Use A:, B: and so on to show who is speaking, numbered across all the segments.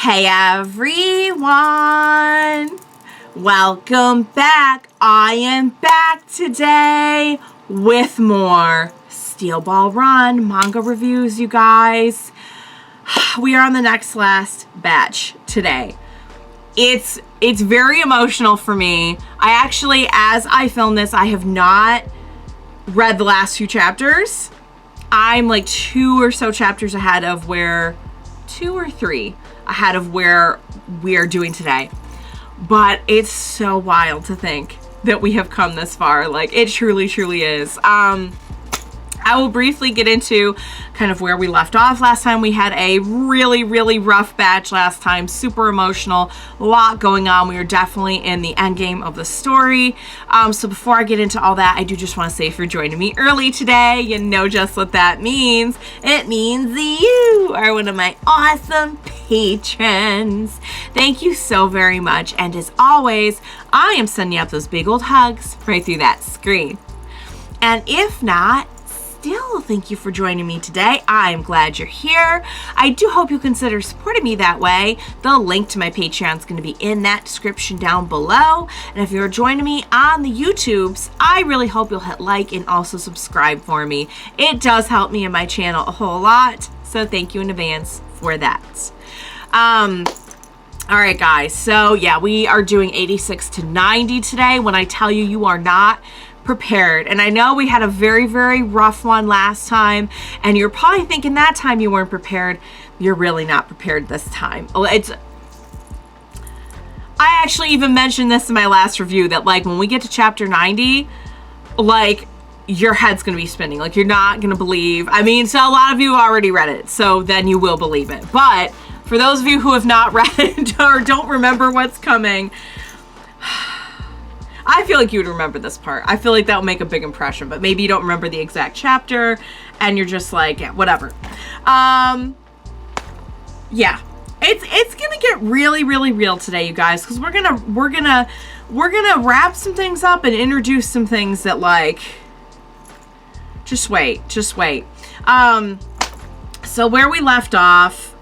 A: Hey everyone! Welcome back. I am back today with more Steel Ball Run manga reviews, you guys. We are on the last batch today. It's very emotional for me. I actually, as I film this, I have not read the last few chapters. I'm like 2 or so chapters ahead of where, 2 or 3 ahead of where we're doing today. But it's so wild to think that we have come this far. Like, it truly, truly is. I will briefly get into kind of where we left off last time. We had a really, really rough batch last time. Super emotional. A lot going on. We are definitely in the end game of the story. So before I get into all that, I do just want to say if you're joining me early today, you know just what that means. It means you are one of my awesome patrons. Thank you so very much. And as always, I am sending out those big old hugs right through that screen. And if not, still, thank you for joining me today. I'm glad you're here. I do hope you'll consider supporting me that way. The link to my Patreon is going to be in that description down below. And if you're joining me on the YouTubes, I really hope you'll hit like and also subscribe for me. It does help me and my channel a whole lot. So thank you in advance for that. All right, guys. So yeah, we are doing 86 to 90 today. When I tell you, you are not prepared. And I know we had a very, very rough one last time, and you're probably thinking that time you weren't prepared. You're really not prepared this time. I actually even mentioned this in my last review that, like, when we get to chapter 90, like, your head's gonna be spinning. Like, you're not gonna believe. I mean, so a lot of you have already read it, so then you will believe it. But for those of you who have not read it or don't remember what's coming, I feel like you would remember this part. I feel like that will make a big impression, but maybe you don't remember the exact chapter and you're just like, yeah, whatever. Yeah, it's gonna get really, really real today, you guys, because we're gonna wrap some things up and introduce some things that, like, just wait. So where we left off,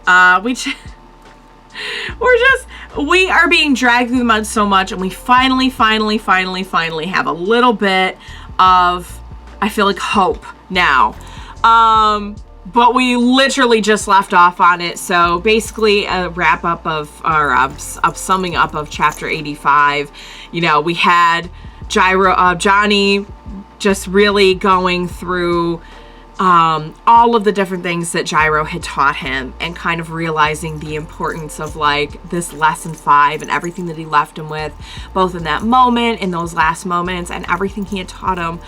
A: we are being dragged through the mud so much, and we finally have a little bit of, I feel like, hope now. But we literally just left off on it. So basically a wrap up of, or a summing up of chapter 85. You know, we had Johnny just really going through all of the different things that Gyro had taught him, and kind of realizing the importance of, like, this lesson 5 and everything that he left him with, both in that moment, in those last moments, and everything he had taught him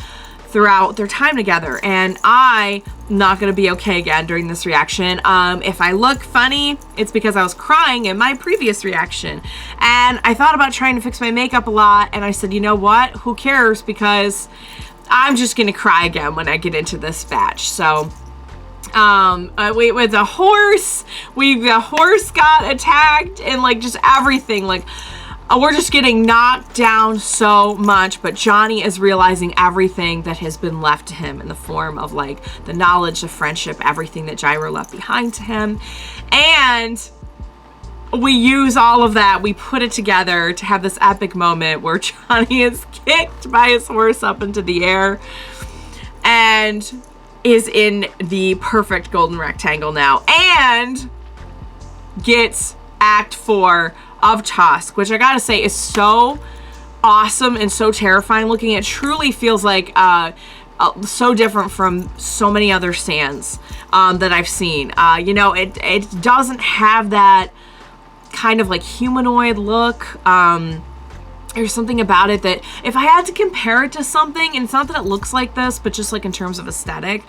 A: throughout their time together. And I'm not gonna be okay again during this reaction. If I look funny, it's because I was crying in my previous reaction, and I thought about trying to fix my makeup a lot, and I said, you know what, who cares, because I'm just gonna cry again when I get into this batch. So with the horse, the horse got attacked, and, like, just everything, like, we're just getting knocked down so much. But Johnny is realizing everything that has been left to him in the form of, like, the knowledge, the friendship, everything that Gyro left behind to him. And we use all of that, we put it together to have this epic moment where Johnny is kicked by his horse up into the air and is in the perfect golden rectangle now, and gets Act 4 of Tusk, which I gotta say is so awesome and so terrifying looking. It truly feels like so different from so many other stands that I've seen. You know, it doesn't have that kind of, like, humanoid look. There's something about it that, if I had to compare it to something, and it's not that it looks like this, but just, like, in terms of aesthetic,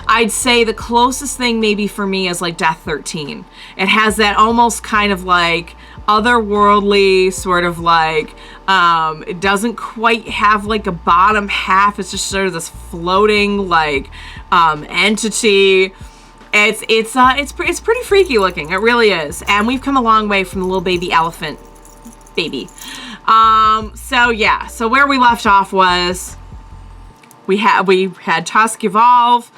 A: I'd say the closest thing maybe for me is, like, Death 13. It has that almost kind of, like, otherworldly sort of, like, it doesn't quite have, like, a bottom half. It's just sort of this floating, like, entity. It's pretty freaky looking. It really is. And we've come a long way from the little baby elephant baby. So yeah, so where we left off was we had Tusk evolve.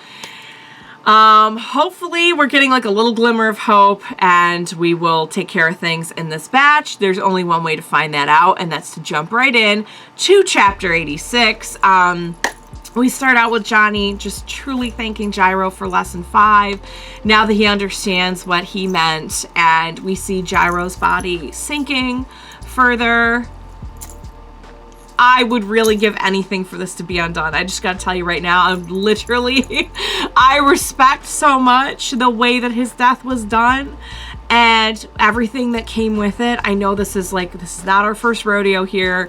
A: Hopefully we're getting like a little glimmer of hope and we will take care of things in this batch. There's only one way to find that out, and that's to jump right in to chapter 86. We start out with Johnny just truly thanking Gyro for lesson 5 now that he understands what he meant, and we see Gyro's body sinking further. I would really give anything for this to be undone. I just gotta tell you right now, I'm literally, I respect so much the way that his death was done and everything that came with it. I know this is not our first rodeo here.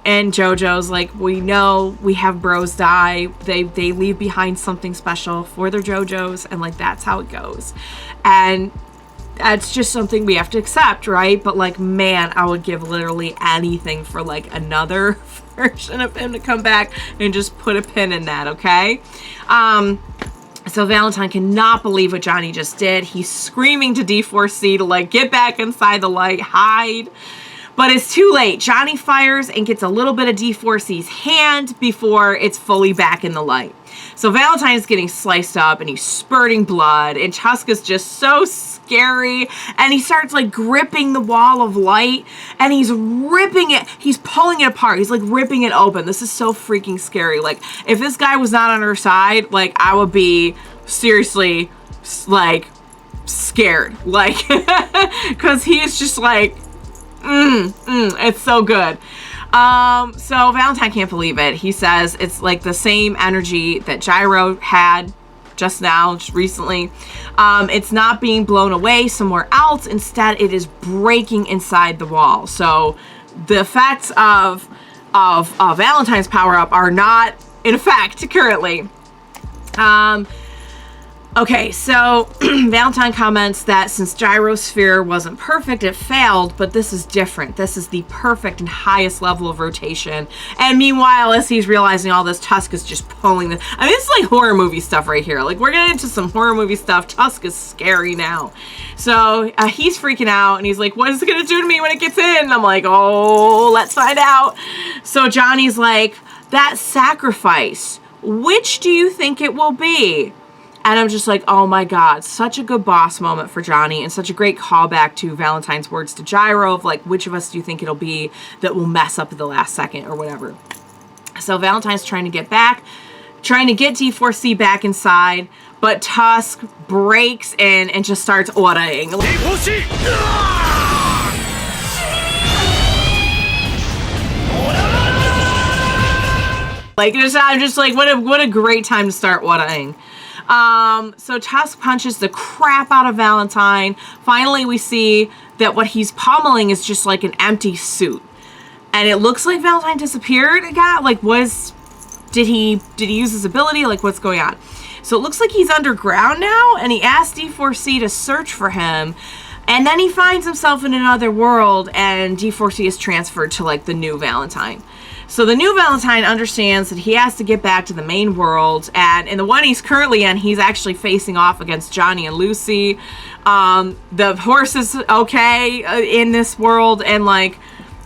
A: And Jojo's like, we know we have bros die. They leave behind something special for their Jojos, and like that's how it goes. And that's just something we have to accept, right? But like, man, I would give literally anything for like another version of him to come back and just put a pin in that, okay? So Valentine cannot believe what Johnny just did. He's screaming to D4C to like get back inside the light, hide. But it's too late. Johnny fires and gets a little bit of D4C's hand before it's fully back in the light. So Valentine is getting sliced up and he's spurting blood, and Tusk is just so scary, and he starts like gripping the wall of light and he's ripping it. He's pulling it apart. He's like ripping it open. This is so freaking scary. Like, if this guy was not on our side, like I would be seriously like scared. Like, because he is just like, it's so good. So Valentine can't believe it. He says it's like the same energy that Gyro had just now, just recently. It's not being blown away somewhere else. Instead, it is breaking inside the wall. So the effects of Valentine's power-up are not in effect currently. Okay, so Valentine comments that since Gyrosphere wasn't perfect, it failed, but this is different. This is the perfect and highest level of rotation. And meanwhile, as he's realizing all this, Tusk is just pulling this. I mean, it's like horror movie stuff right here. Like, we're getting into some horror movie stuff. Tusk is scary now. So he's freaking out, and he's like, what is it going to do to me when it gets in? And I'm like, oh, let's find out. So Johnny's like, that sacrifice, which do you think it will be? And I'm just like, oh my God, such a good boss moment for Johnny, and such a great callback to Valentine's words to Gyro of like, which of us do you think it'll be that will mess up at the last second or whatever. So Valentine's trying to get D4C back inside, but Tusk breaks in and just starts ordering. Like, I'm just like, what a great time to start ordering. So Tusk punches the crap out of Valentine. Finally, we see that what he's pummeling is just like an empty suit. And it looks like Valentine disappeared again. Like, did he use his ability? Like, what's going on? So it looks like he's underground now, and he asked D4C to search for him. And then he finds himself in another world, and D4C is transferred to like the new Valentine. So the new Valentine understands that he has to get back to the main world, and in the one he's currently in, he's actually facing off against Johnny and Lucy. The horse is okay in this world, and like,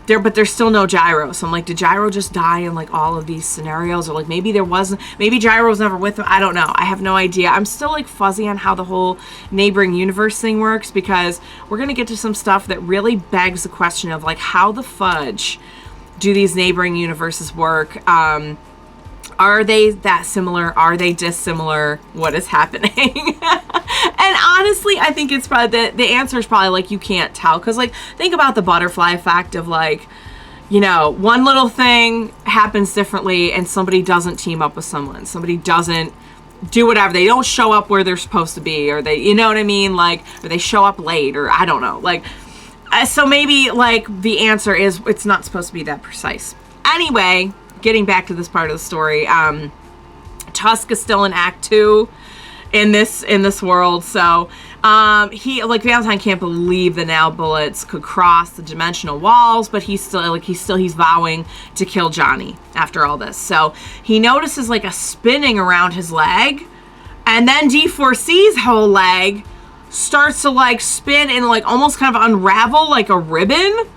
A: but there's still no Gyro. So I'm like, did Gyro just die in like all of these scenarios? Or like maybe Gyro was never with him. I don't know. I have no idea. I'm still like fuzzy on how the whole neighboring universe thing works, because we're going to get to some stuff that really begs the question of like, how the fudge do these neighboring universes work? Are they that similar? Are they dissimilar? What is happening? And honestly, I think it's probably the answer is probably like, you can't tell. Because like, think about the butterfly effect of like, you know, one little thing happens differently and somebody doesn't team up with someone. Somebody doesn't do whatever. They don't show up where they're supposed to be, or they, you know what I mean? Like, or they show up late, or I don't know. Like, so maybe like the answer is it's not supposed to be that precise. Anyway, getting back to this part of the story, Tusk is still in Act 2 in this world. So he, like, Valentine can't believe the now bullets could cross the dimensional walls, but he's vowing to kill Johnny after all this. So he notices like a spinning around his leg, and then D4C's whole leg starts to like spin and like almost kind of unravel like a ribbon.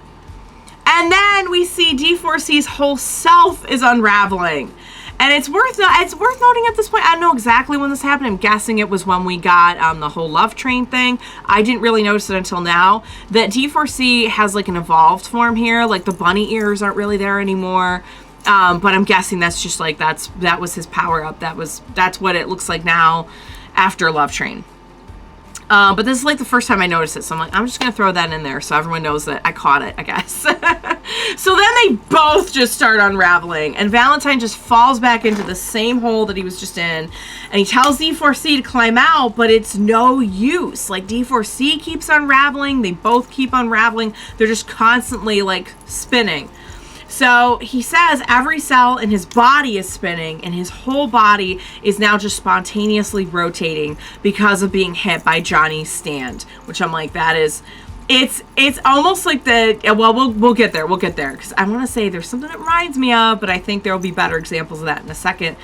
A: And then we see D4C's whole self is unraveling. And it's worth noting at this point, I don't know exactly when this happened. I'm guessing it was when we got the whole love train thing. I didn't really notice it until now, that D4C has like an evolved form here. Like the bunny ears aren't really there anymore. But I'm guessing that's just like, that was his power up. That's what it looks like now after love train. But this is like the first time I noticed it. So I'm like, I'm just going to throw that in there so everyone knows that I caught it, I guess. So then they both just start unraveling. And Valentine just falls back into the same hole that he was just in. And he tells D4C to climb out, but it's no use. Like D4C keeps unraveling. They both keep unraveling. They're just constantly like spinning. So he says every cell in his body is spinning and his whole body is now just spontaneously rotating because of being hit by Johnny's stand, which I'm like, it's almost like we'll get there. We'll get there. Cause I want to say there's something that reminds me of, but I think there'll be better examples of that in a second.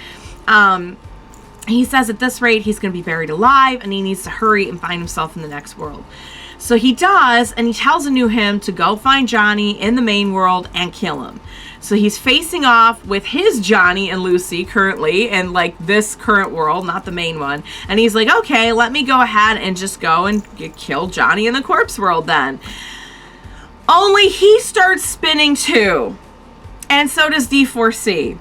A: He says at this rate, he's going to be buried alive and he needs to hurry and find himself in the next world. So he does, and he tells a new him to go find Johnny in the main world and kill him. So he's facing off with his Johnny and Lucy currently in like this current world, not the main one. And he's like, okay, let me go ahead and just go and kill Johnny in the corpse world then. Only he starts spinning too. And so does D4C.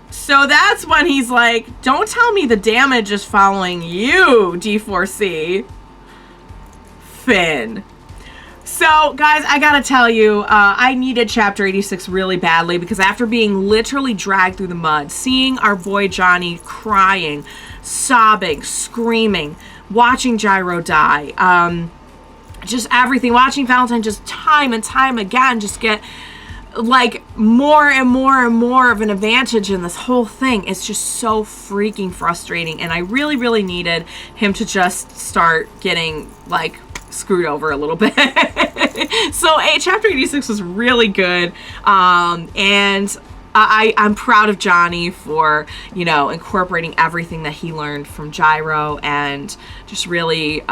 A: So that's when he's like, don't tell me the damage is following you, D4C. Finn. So, guys, I gotta tell you, I needed Chapter 86 really badly because after being literally dragged through the mud, seeing our boy Johnny crying, sobbing, screaming, watching Gyro die, just everything, watching Valentine just time and time again just get like more and more and more of an advantage in this whole thing. It's just so freaking frustrating, and I really, really needed him to just start getting like screwed over a little bit. So Chapter 86 was really good, and I'm proud of Johnny for, you know, incorporating everything that he learned from Gyro and just really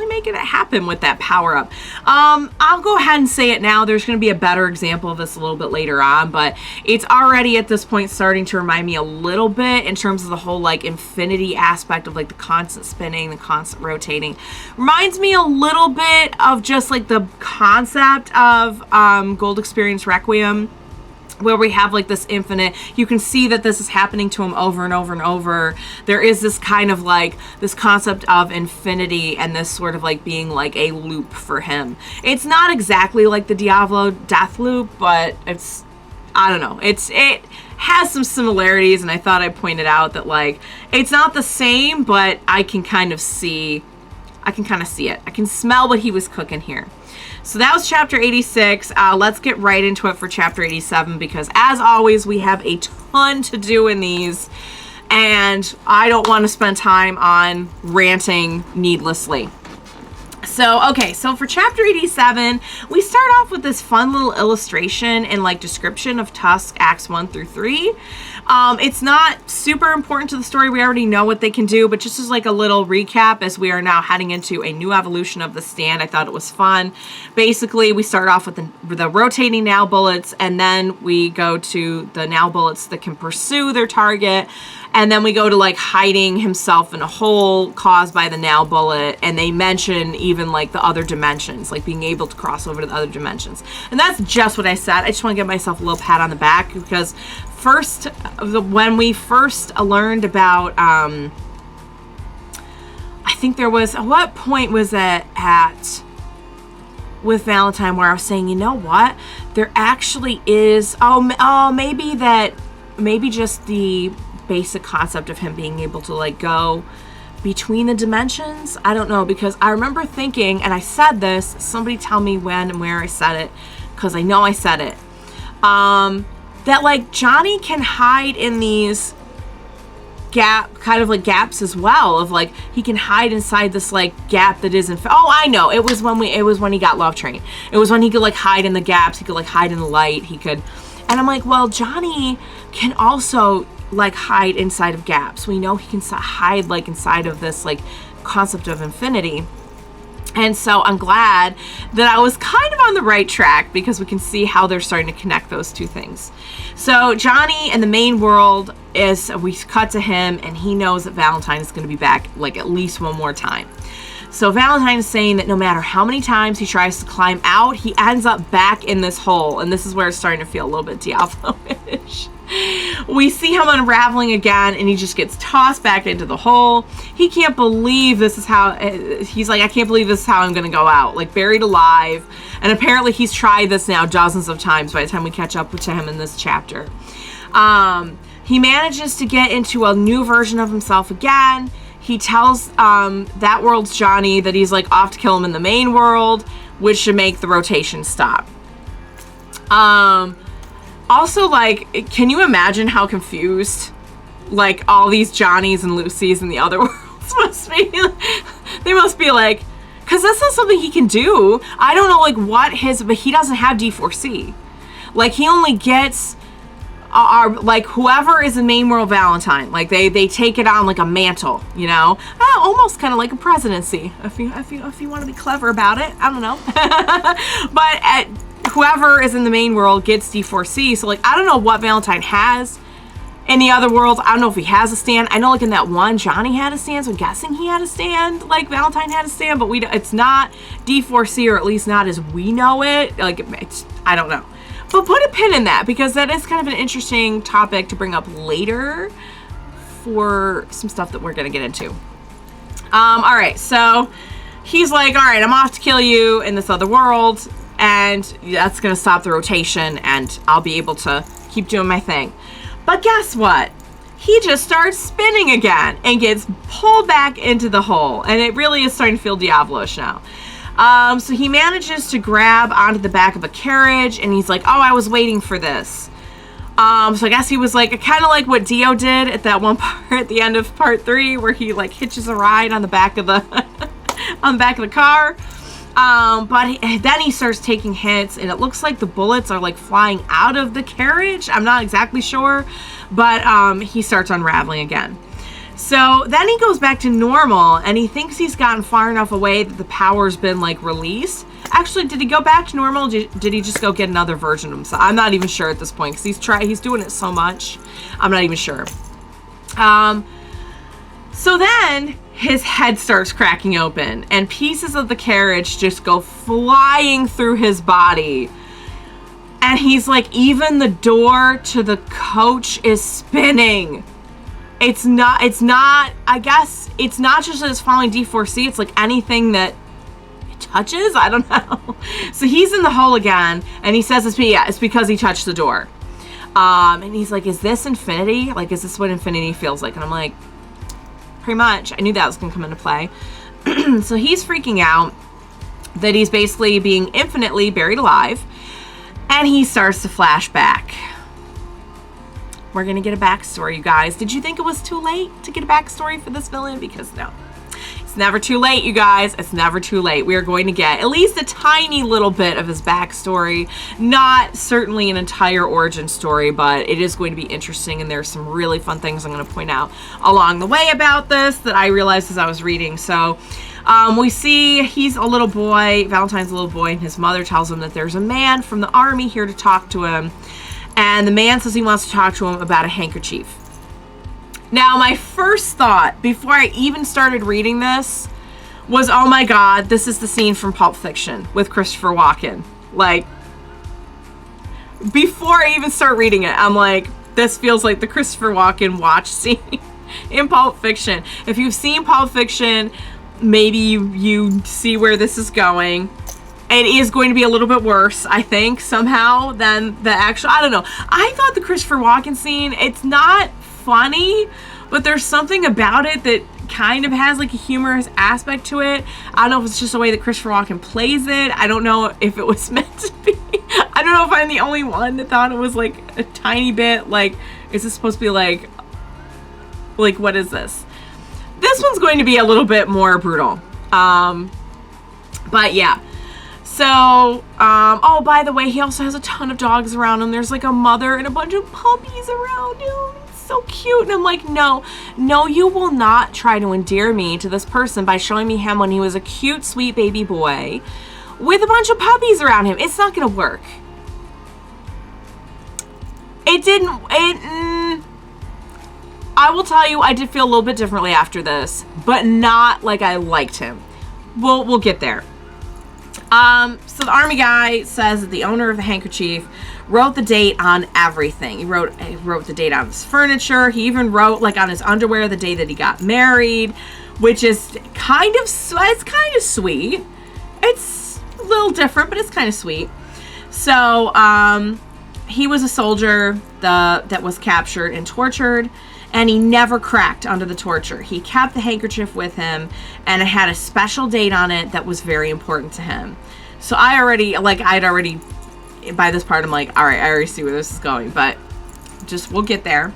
A: making it happen with that power up. I'll go ahead and say it now. There's going to be a better example of this a little bit later on, but it's already at this point starting to remind me a little bit in terms of the whole like infinity aspect of like the constant spinning, the constant rotating. Reminds me a little bit of just like the concept of Gold Experience Requiem, where we have like this infinite, you can see that this is happening to him over and over and over. There is this kind of like this concept of infinity and this sort of like being like a loop for him. It's not exactly like the Diablo death loop, but it's, I don't know, it has some similarities, and I thought I'd point it out that like it's not the same, but I can kind of see it. I can smell what he was cooking here. So that was Chapter 86. Let's get right into it for Chapter 87, because as always, we have a ton to do in these, and I don't want to spend time on ranting needlessly. So, okay, so for Chapter 87, we start off with this fun little illustration and like description of Tusk Acts 1 through 3. It's not super important to the story. We already know what they can do, but just as like a little recap as we are now heading into a new evolution of the stand, I thought it was fun. Basically, we start off with the rotating nail bullets, and then we go to the nail bullets that can pursue their target. And then we go to like hiding himself in a hole caused by the nail bullet. And they mention even like the other dimensions, like being able to cross over to the other dimensions. And that's just what I said. I just want to give myself a little pat on the back, because when we first learned about, I think there was, at what point was it at with Valentine where I was saying, you know what, there actually is, maybe just the basic concept of him being able to like go between the dimensions. I don't know, because I remember thinking, and I said this, somebody tell me when and where I said it, because I know I said it, that like Johnny can hide in these gaps as well, of like he can hide inside this like gap that isn't, I know, it was when he got Love Train. It was when he could like hide in the gaps, he could like hide in the light, and I'm like, well, Johnny can also like hide inside of gaps. We know he can hide like inside of this like concept of infinity. And so I'm glad that I was kind of on the right track, because we can see how they're starting to connect those two things. So Johnny in the main world we cut to him, and he knows that Valentine is going to be back like at least one more time. So Valentine is saying that no matter how many times he tries to climb out, he ends up back in this hole. And this is where it's starting to feel a little bit Diablo-ish. We see him unraveling again, and he just gets tossed back into the hole. He can't believe this is how, he's like, I can't believe this is how I'm going to go out, like buried alive. And apparently he's tried this now dozens of times by the time we catch up to him in this chapter. He manages to get into a new version of himself again. He tells that world's Johnny that he's like off to kill him in the main world, which should make the rotation stop. Also, like, can you imagine how confused, like, all these Johnnies and Lucys in the other worlds must be? They must be like, because that's not something he can do. I don't know, like, but he doesn't have D4C. Like, he only gets, like, whoever is in main world Valentine. Like, they take it on like a mantle, you know? Almost kind of like a presidency, if you want to be clever about it. I don't know. But whoever is in the main world gets D4C. So, like, I don't know what Valentine has in the other world. I don't know if he has a stand. I know, like, in that one, Johnny had a stand, so I'm guessing he had a stand. Like, Valentine had a stand, but it's not D4C, or at least not as we know it. Like, I don't know. But put a pin in that, because that is kind of an interesting topic to bring up later for some stuff that we're going to get into. All right, so he's like, all right, I'm off to kill you in this other world, and that's going to stop the rotation, and I'll be able to keep doing my thing. But guess what? He just starts spinning again and gets pulled back into the hole, and it really is starting to feel Diablo-ish now. So he manages to grab onto the back of a carriage, and he's like, oh, I was waiting for this. So I guess he was like, kind of like what Dio did at that one part at the end of part 3, where he like hitches a ride on the back of the on the back of the car. But then he starts taking hits, and it looks like the bullets are like flying out of the carriage. I'm not exactly sure, but he starts unraveling again. So then he goes back to normal, and he thinks he's gotten far enough away that the power's been like released. Actually, did he go back to normal? Did he just go get another version of himself? I'm not even sure at this point, because he's doing it so much. I'm not even sure. So then his head starts cracking open, and pieces of the carriage just go flying through his body. And he's like, even the door to the coach is spinning. It's not, I guess, it's not just that it's following D4C, it's like anything that it touches, I don't know. So he's in the hole again, and he says it's because he touched the door. And he's like, is this infinity? Like, is this what infinity feels like? And I'm like, pretty much. I knew that was going to come into play. So he's freaking out that he's basically being infinitely buried alive, and he starts to flash back. We're going to get a backstory, you guys. Did you think it was too late to get a backstory for this villain? Because no. It's never too late, you guys. It's never too late. We are going to get at least a tiny little bit of his backstory. Not certainly an entire origin story, but it is going to be interesting, and there's some really fun things I'm going to point out along the way about this that I realized as I was reading. So we see he's a little boy. Valentine's a little boy, and his mother tells him that there's a man from the army here to talk to him. And the man says he wants to talk to him about a handkerchief. Now, my first thought, before I even started reading this, was, oh my god, this is the scene from Pulp Fiction with Christopher Walken. Like, before I even start reading it, I'm like, this feels like the Christopher Walken watch scene in Pulp Fiction. If you've seen Pulp Fiction, maybe you see where this is going. It is going to be a little bit worse, I think, somehow, than the actual, I don't know. I thought the Christopher Walken scene, it's not funny, but there's something about it that kind of has like a humorous aspect to it. I don't know if it's just the way that Christopher Walken plays it. I don't know if it was meant to be. I don't know if I'm the only one that thought it was like a tiny bit, like, is this supposed to be like, what is this? This one's going to be a little bit more brutal. But yeah. So, oh, by the way, he also has a ton of dogs around him. There's like a mother and a bunch of puppies around him. It's so cute. And I'm like, no, you will not try to endear me to this person by showing me him when he was a cute, sweet baby boy with a bunch of puppies around him. It's not going to work. I will tell you, I did feel a little bit differently after this, but not like I liked him. We'll get there. So the army guy says that the owner of the handkerchief wrote the date on everything. He wrote the date on his furniture. He even wrote like on his underwear the day that he got married, which is kind of sweet. It's a little different, but it's kind of sweet. So he was a soldier that was captured and tortured, and he never cracked under the torture. He kept the handkerchief with him, and it had a special date on it that was very important to him. So I'd already, by this part, I'm like, all right, I already see where this is going, but we'll get there.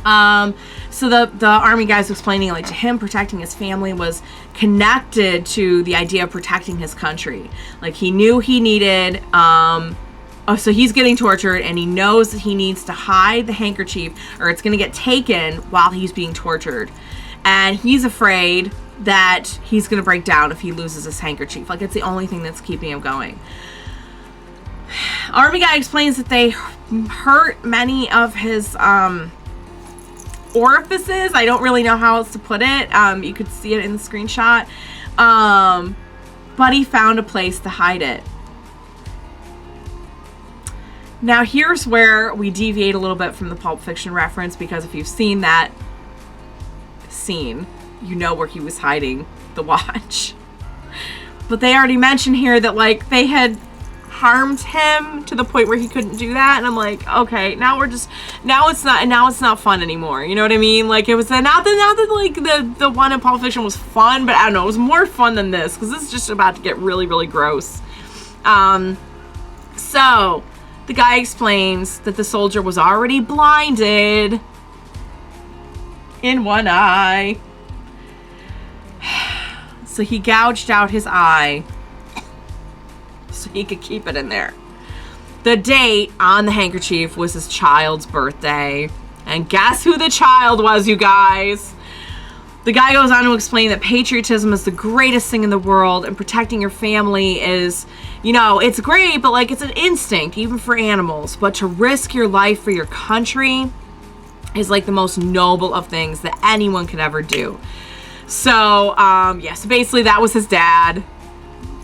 A: So the army guy's explaining, like, to him, protecting his family was connected to the idea of protecting his country. Like, he knew he needed, so he's getting tortured, and he knows that he needs to hide the handkerchief or it's going to get taken while he's being tortured. And he's afraid that he's going to break down if he loses his handkerchief. Like, it's the only thing that's keeping him going. Army guy explains that they hurt many of his orifices. I don't really know how else to put it. You could see it in the screenshot. But he found a place to hide it. Now, here's where we deviate a little bit from the Pulp Fiction reference, because if you've seen that scene, you know where he was hiding the watch. But they already mentioned here that, like, they had harmed him to the point where he couldn't do that, and I'm like, okay, now it's not fun anymore. You know what I mean? Like, it was not that like the one in Pulp Fiction was fun, but I don't know, it was more fun than this, because this is just about to get really, really gross. So the guy explains that the soldier was already blinded in one eye. So he gouged out his eye so he could keep it in there. The date on the handkerchief was his child's birthday. And guess who the child was, you guys? The guy goes on to explain that patriotism is the greatest thing in the world, and protecting your family is, you know, it's great, but like, it's an instinct, even for animals. But to risk your life for your country is like the most noble of things that anyone could ever do. So, so basically that was his dad.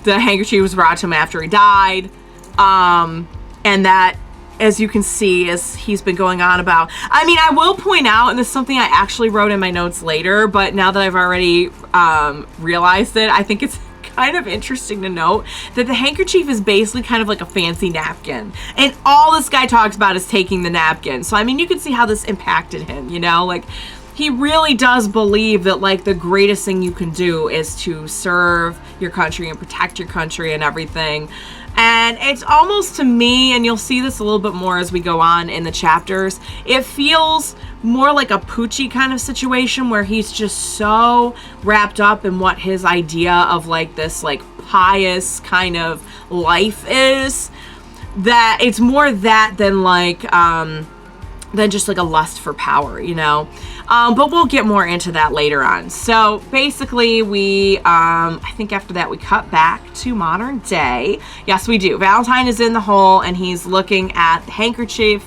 A: The handkerchief was brought to him after he died. And that, as you can see, as he's been going on about, I mean, I will point out, and this is something I actually wrote in my notes later, but now that I've already realized it, I think it's kind of interesting to note that the handkerchief is basically kind of like a fancy napkin. And all this guy talks about is taking the napkin. So, I mean, you can see how this impacted him, you know? Like, he really does believe that, like, the greatest thing you can do is to serve your country and protect your country and everything. And it's almost, to me, and you'll see this a little bit more as we go on in the chapters, it feels more like a Poochie kind of situation where he's just so wrapped up in what his idea of, like, this, like, pious kind of life is, that it's more that than, like, than just, like, a lust for power, you know? But we'll get more into that later on. So basically we, I think after that we cut back to modern day. Yes, we do. Valentine is in the hole and he's looking at the handkerchief.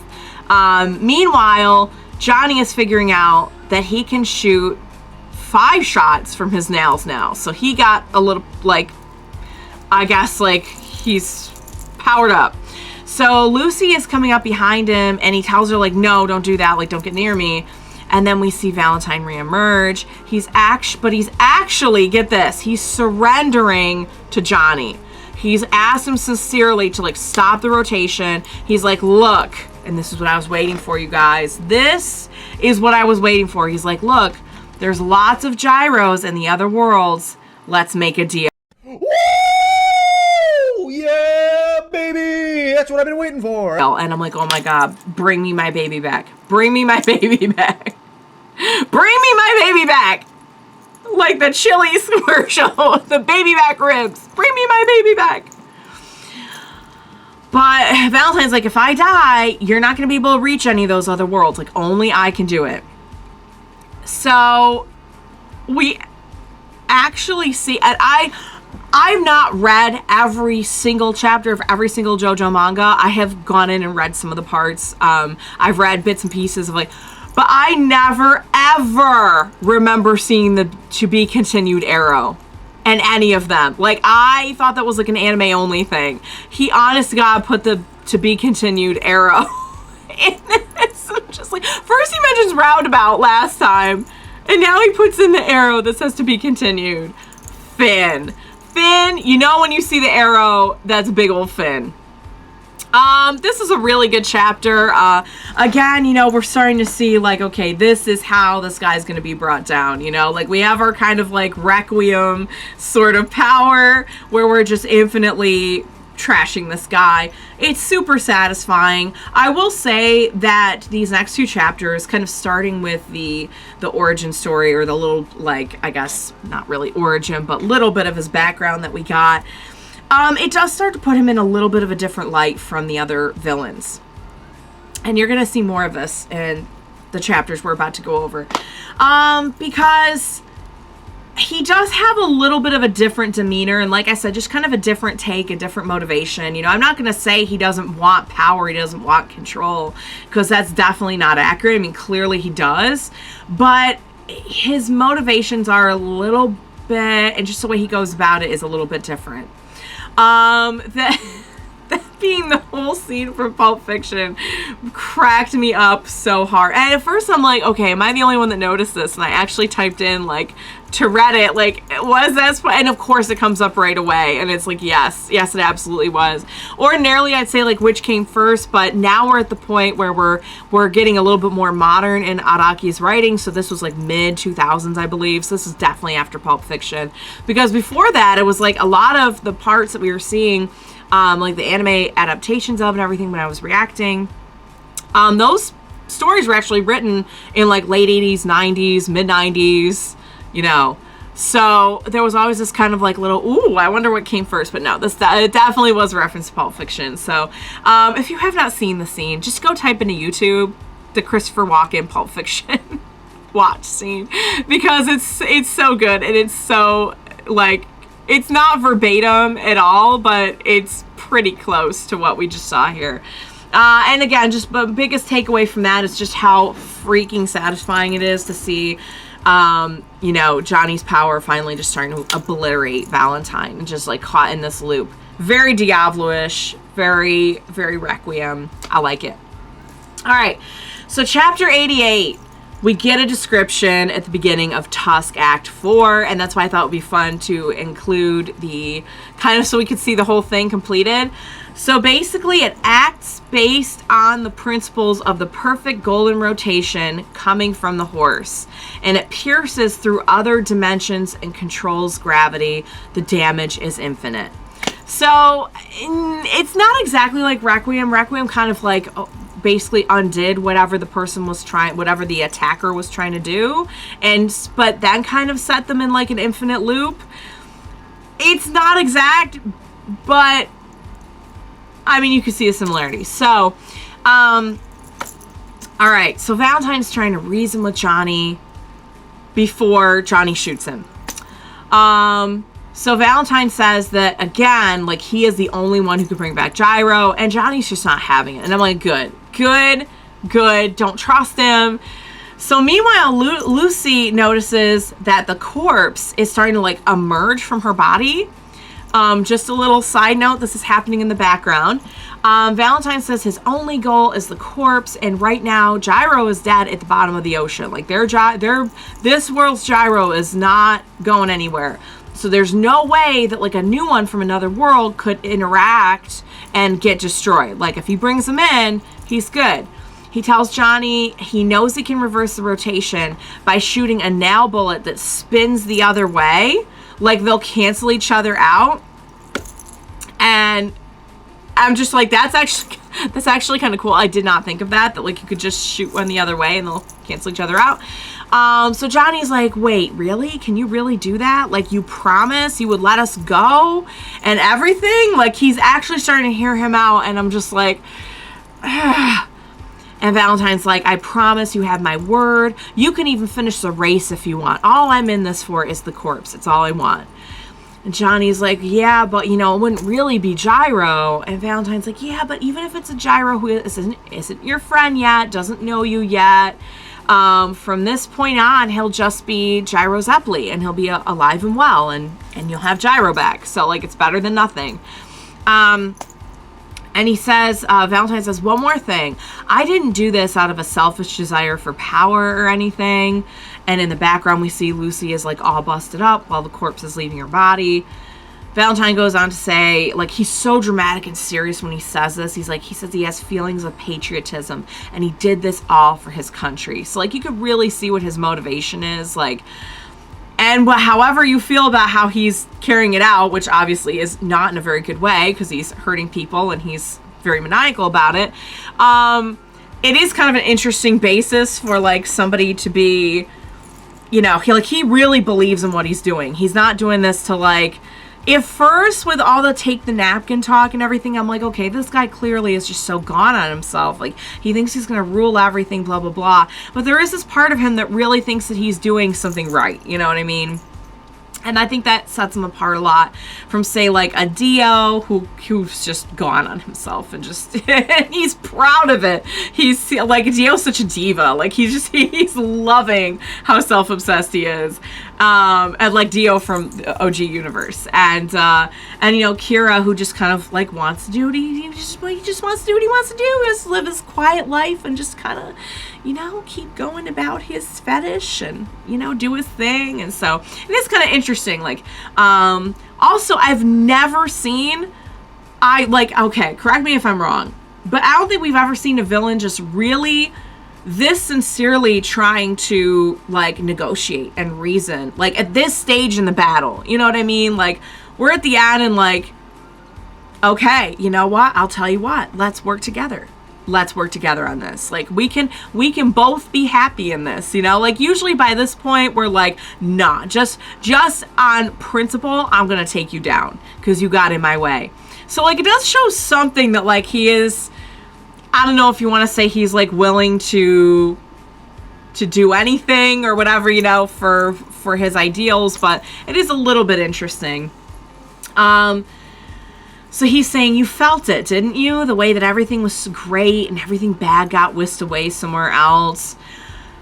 A: Meanwhile, Johnny is figuring out that he can shoot 5 shots from his nails now. So he got a little, like, I guess, like, he's powered up. So Lucy is coming up behind him and he tells her, like, no, don't do that. Like, don't get near me. And then we see Valentine reemerge. He's actually, get this, he's surrendering to Johnny. He's asked him sincerely to, like, stop the rotation. He's like, look, and this is what I was waiting for, you guys. This is what I was waiting for. He's like, look, there's lots of gyros in the other worlds. Let's make a deal.
B: Woo! Yeah, baby! That's what I've been waiting for.
A: And I'm like, oh my God, bring me my baby back. Bring me my baby back. Bring me my baby back. Like the Chili's commercial, the baby back ribs. Bring me my baby back. But Valentine's like, if I die, you're not going to be able to reach any of those other worlds. Like, only I can do it. So we actually see, and I've not read every single chapter of every single JoJo manga. I have gone in and read some of the parts. I've read bits and pieces of like, but I never ever remember seeing the to be continued arrow in any of them. Like, I thought that was like an anime only thing. He, honest to God, put the to be continued arrow in this. I'm just like, first he mentions roundabout last time, and now he puts in the arrow that says to be continued. Finn, you know when you see the arrow, that's a big old Finn. This is a really good chapter. Again, you know, we're starting to see, like, okay, this is how this guy's gonna be brought down, you know? Like, we have our kind of, like, Requiem sort of power, where we're just infinitely trashing this guy. It's super satisfying. I will say that these next two chapters, kind of starting with the origin story, or the little, like, I guess, not really origin, but little bit of his background that we got, it does start to put him in a little bit of a different light from the other villains. And you're going to see more of this in the chapters we're about to go over. Because he does have a little bit of a different demeanor. And like I said, just kind of a different take, a different motivation. You know, I'm not going to say he doesn't want power, he doesn't want control, because that's definitely not accurate. I mean, clearly he does. But his motivations are a little bit, and just the way he goes about it is a little bit different. That being the whole scene from Pulp Fiction cracked me up so hard. And at first I'm like, okay, am I the only one that noticed this? And I actually typed in, like, to Reddit, like, was that? And of course it comes up right away. And it's like, yes, it absolutely was. Ordinarily I'd say, like, which came first, but now we're at the point where we're getting a little bit more modern in Araki's writing. So this was like mid 2000s, I believe. So this is definitely after Pulp Fiction, because before that it was like a lot of the parts that we were seeing, like the anime adaptations of and everything when I was reacting, those stories were actually written in like late 80s, 90s, mid 90s, you know. So there was always this kind of like little, ooh, I wonder what came first. But no, it definitely was a reference to Pulp Fiction. So if you have not seen the scene, just go type into YouTube the Christopher Walken Pulp Fiction watch scene, because it's so good, and it's so, like, it's not verbatim at all, but it's pretty close to what we just saw here. And again, just the biggest takeaway from that is just how freaking satisfying it is to see, you know, Johnny's power finally just starting to obliterate Valentine and just, like, caught in this loop. Very Diablo-ish, very, very Requiem. I like it. All right, so chapter 88. We get a description at the beginning of Tusk Act 4, and that's why I thought it would be fun to include the kind of, so we could see the whole thing completed. So basically it acts based on the principles of the perfect golden rotation coming from the horse, and it pierces through other dimensions and controls gravity. The damage is infinite. So it's not exactly like Requiem. Requiem kind of like basically undid whatever the person was trying, whatever the attacker was trying to do, but then kind of set them in like an infinite loop. It's not exact, but I mean, you can see a similarity. So, all right, so Valentine's trying to reason with Johnny before Johnny shoots him. So Valentine says that, again, like, he is the only one who could bring back Gyro, and Johnny's just not having it. And I'm like, good, don't trust him. So meanwhile, Lucy notices that the corpse is starting to, like, emerge from her body. Just a little side note, this is happening in the background. Valentine says his only goal is the corpse, and right now Gyro is dead at the bottom of the ocean. Like, this world's Gyro is not going anywhere. So there's no way that, like, a new one from another world could interact and get destroyed. Like, if he brings him in, he's good. He tells Johnny he knows he can reverse the rotation by shooting a nail bullet that spins the other way. Like, they'll cancel each other out. And I'm just like, that's actually kind of cool. I did not think of that like, you could just shoot one the other way and they'll cancel each other out. So Johnny's like, wait, really? Can you really do that? Like, you promise you would let us go and everything? Like, he's actually starting to hear him out, and I'm just like, and Valentine's like, I promise you have my word. You can even finish the race if you want. All I'm in this for is the corpse. It's all I want. And Johnny's like, yeah, but, you know, it wouldn't really be Gyro. And Valentine's like, yeah, but even if it's a Gyro who isn't your friend yet, doesn't know you yet, from this point on, he'll just be Gyro Zeppeli, and he'll be alive and well, and you'll have Gyro back. So, like, it's better than nothing. And he says, Valentine says, one more thing. I didn't do this out of a selfish desire for power or anything. And in the background, we see Lucy is, like, all busted up while the corpse is leaving her body. Valentine goes on to say, like, he's so dramatic and serious when he says this. He says he has feelings of patriotism, and he did this all for his country. So, like, you could really see what his motivation is, like, and however you feel about how he's carrying it out, which obviously is not in a very good way because he's hurting people and he's very maniacal about it. It is kind of an interesting basis for, like, somebody to be, you know, he really believes in what he's doing. He's not doing this to, like, at first with all the take the napkin talk and everything, I'm like, okay, this guy clearly is just so gone on himself. Like, he thinks he's going to rule everything, blah, blah, blah. But there is this part of him that really thinks that he's doing something right. You know what I mean? And I think that sets him apart a lot from, say, like, a Dio who's just gone on himself and just, and he's proud of it. He's, like, Dio's such a diva. Like, he's loving how self-obsessed he is. And, like, Dio from the OG universe. And, you know, Kira, who just kind of, like, wants to do what he just wants to do what he wants to do, is live his quiet life and just kind of, you know, keep going about his fetish and, you know, do his thing. And so it is kind of interesting. Like, also, I've never seen, okay, correct me if I'm wrong, but I don't think we've ever seen a villain just really this sincerely trying to, like, negotiate and reason, like, at this stage in the battle. You know what I mean? Like, we're at the end and, like, okay, you know what? I'll tell you what, let's work together. Let's work together on this. Like, we can both be happy in this, you know? Like, usually by this point, we're like, nah, just on principle, I'm gonna take you down because you got in my way. So, like, it does show something that, like, he is, I don't know if you want to say he's, like, willing to do anything or whatever, you know, for his ideals, but it is a little bit interesting. So he's saying, you felt it, didn't you? The way that everything was great and everything bad got whisked away somewhere else.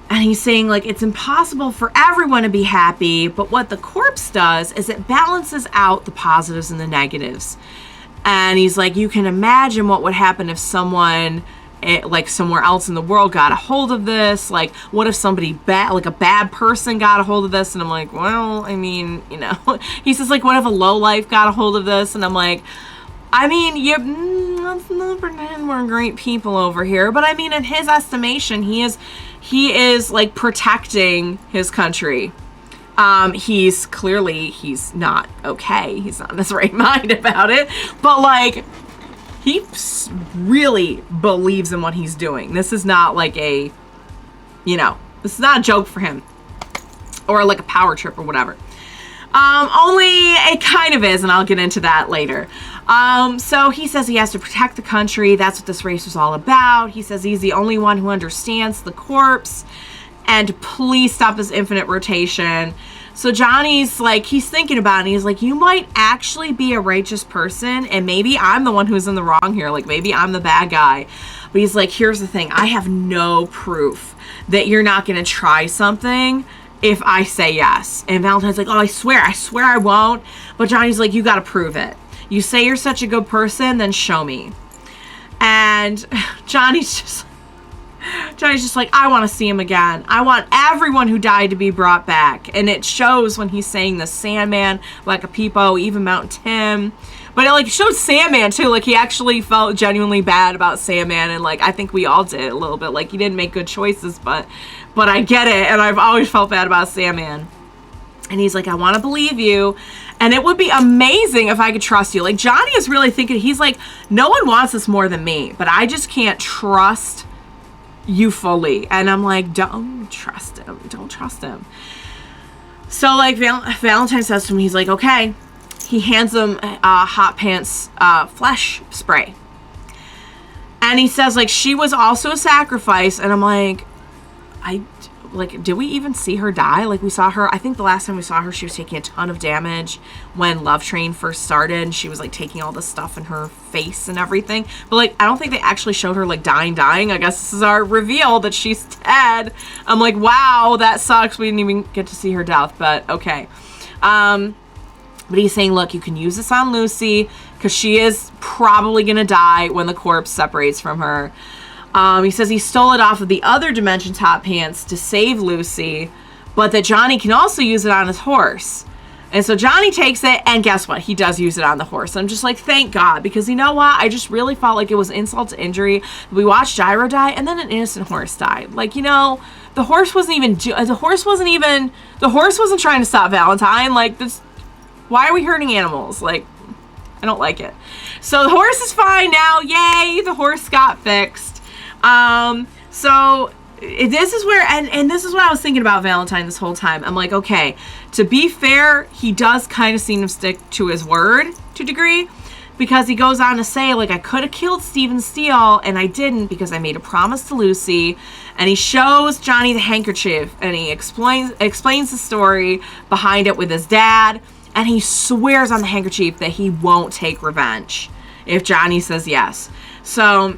A: And he's saying, like, it's impossible for everyone to be happy, but what the corpse does is it balances out the positives and the negatives. And he's like, you can imagine what would happen if someone, like, somewhere else in the world got a hold of this. Like, what if somebody bad, like a bad person got a hold of this? And I'm like, well, I mean, you know. He says, like, what if a lowlife got a hold of this? And I'm like, I mean, let's not pretend we're great people over here. But I mean, in his estimation, he is like protecting his country. He's not okay. He's not in his right mind about it. But, like, he really believes in what he's doing. This is not like this is not a joke for him. Or like a power trip or whatever. Only it kind of is, and I'll get into that later. So he says he has to protect the country. That's what this race was all about. He says he's the only one who understands the corpse. And please stop this infinite rotation. So Johnny's like, he's thinking about it. And he's like, you might actually be a righteous person. And maybe I'm the one who's in the wrong here. Like, maybe I'm the bad guy. But he's like, here's the thing. I have no proof that you're not going to try something if I say yes. And Valentine's like, oh, I swear I won't. But Johnny's like, you got to prove it. You say you're such a good person, then show me. And Johnny's just like, I want to see him again. I want everyone who died to be brought back. And it shows when he's saying the Sandman, like a peepo, even Mountain Tim. But it, like, showed Sandman, too. Like, he actually felt genuinely bad about Sandman. And, like, I think we all did a little bit. Like, he didn't make good choices, but I get it. And I've always felt bad about Sandman. And he's like, I want to believe you. And it would be amazing if I could trust you. Like, Johnny is really thinking, he's like, no one wants this more than me. But I just can't trust you fully. And I'm like, don't trust him. Don't trust him. So, like, Valentine says to him, he's like, okay. He hands him Hot Pants flesh spray. And he says, like, she was also a sacrifice. And I'm like, did we even see her die? Like, we saw her, I think the last time we saw her, she was taking a ton of damage when Love Train first started. And she was, like, taking all this stuff in her face and everything. But, like, I don't think they actually showed her, like, dying. I guess this is our reveal that she's dead. I'm like, wow, that sucks. We didn't even get to see her death, but okay. But he's saying, look, you can use this on Lucy because she is probably going to die when the corpse separates from her. He says he stole it off of the other dimension's Hot Pants to save Lucy, but that Johnny can also use it on his horse. And so Johnny takes it, and guess what? He does use it on the horse. I'm just like, thank God, because you know what? I just really felt like it was insult to injury. We watched Gyro die, and then an innocent horse died. Like, you know, the horse wasn't trying to stop Valentine. Like, this, why are we hurting animals? Like, I don't like it. So the horse is fine now. Yay, the horse got fixed. So this is where, and this is what I was thinking about Valentine this whole time. I'm like, okay, to be fair, he does kind of seem to stick to his word to a degree, because he goes on to say, like, I could have killed Stephen Steele and I didn't because I made a promise to Lucy. And he shows Johnny the handkerchief and he explains the story behind it with his dad. And he swears on the handkerchief that he won't take revenge if Johnny says yes. So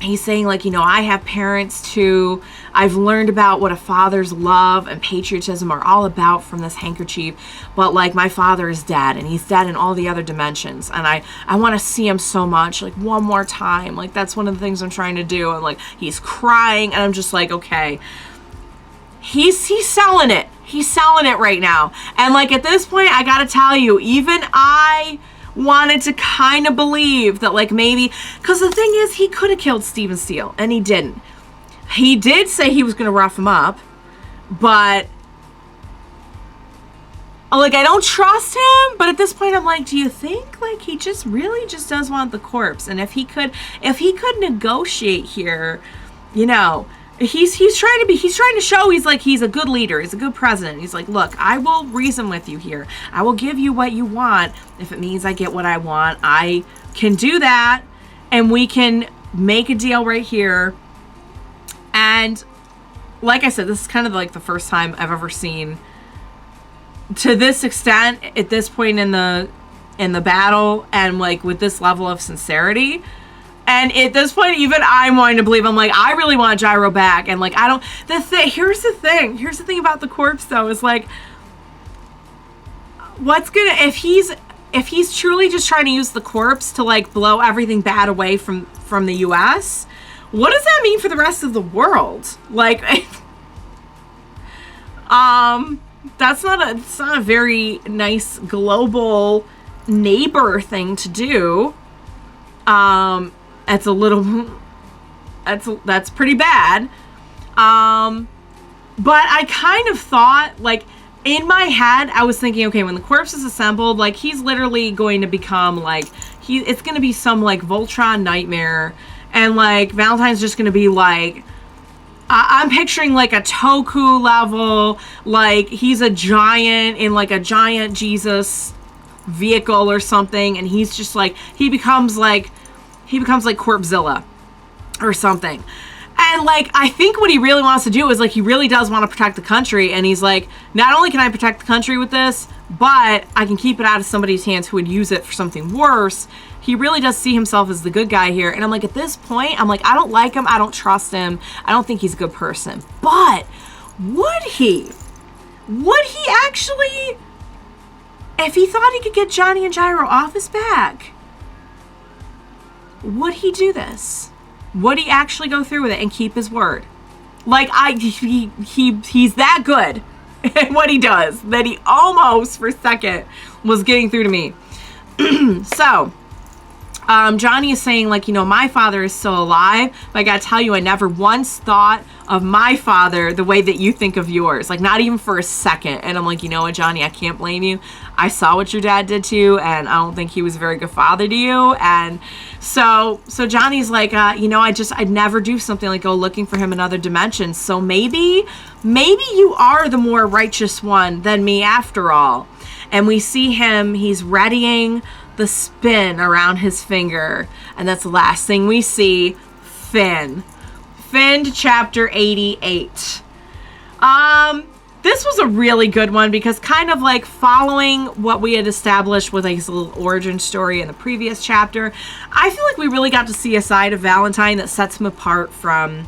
A: he's saying, like, you know, I have parents too. I've learned about what a father's love and patriotism are all about from this handkerchief. But, like, my father is dead, and he's dead in all the other dimensions. And I want to see him so much, like, one more time. Like, that's one of the things I'm trying to do. And, like, he's crying, and I'm just like, okay. He's selling it. He's selling it right now. And, like, at this point, I gotta tell you, even I wanted to kind of believe that, like, maybe, because the thing is, he could have killed Stephen Steele, and he didn't. He did say he was going to rough him up, but, like, I don't trust him. But at this point, I'm like, do you think, like, he just really just does want the corpse? And if he could negotiate here, you know, he's trying to show he's a good leader. He's a good president. He's like, look, I will reason with you here. I will give you what you want. If it means I get what I want, I can do that. And we can make a deal right here. And like I said, this is kind of like the first time I've ever seen, to this extent, at this point in the battle, and like with this level of sincerity. And at this point, even I'm wanting to believe. I'm like, I really want Gyro back. And like, I don't, here's the thing about the corpse though, is like, if he's truly just trying to use the corpse to like blow everything bad away from the US, what does that mean for the rest of the world? Like, it's not a very nice global neighbor thing to do. That's pretty bad. But I kind of thought, like, in my head, I was thinking, okay, when the corpse is assembled, like, he's literally going to become, like, it's going to be some, like, Voltron nightmare. And, like, Valentine's just going to be, like, I'm picturing, like, a Toku level, like, he's a giant in, like, a giant Jesus vehicle or something. And he's just, like, he becomes, like, Corpzilla or something. And, like, I think what he really wants to do is, like, he really does want to protect the country. And he's like, not only can I protect the country with this, but I can keep it out of somebody's hands who would use it for something worse. He really does see himself as the good guy here. And I'm like, at this point, I'm like, I don't like him. I don't trust him. I don't think he's a good person. But would he actually, if he thought he could get Johnny and Gyro off his back, would he do this? Would he actually go through with it and keep his word? Like, he's that good at what he does that he almost for a second was getting through to me. So, Johnny is saying, like, you know, my father is still alive, but I gotta tell you, I never once thought of my father the way that you think of yours. Like, not even for a second. And I'm like, you know what, Johnny, I can't blame you. I saw what your dad did to you, and I don't think he was a very good father to you. And so Johnny's like, you know, I'd never do something like go looking for him in other dimensions. So maybe you are the more righteous one than me after all. And we see him, he's readying the spin around his finger, and that's the last thing we see. Finn to chapter 88. This was a really good one because kind of like following what we had established with like his little origin story in the previous chapter, I feel like we really got to see a side of Valentine that sets him apart from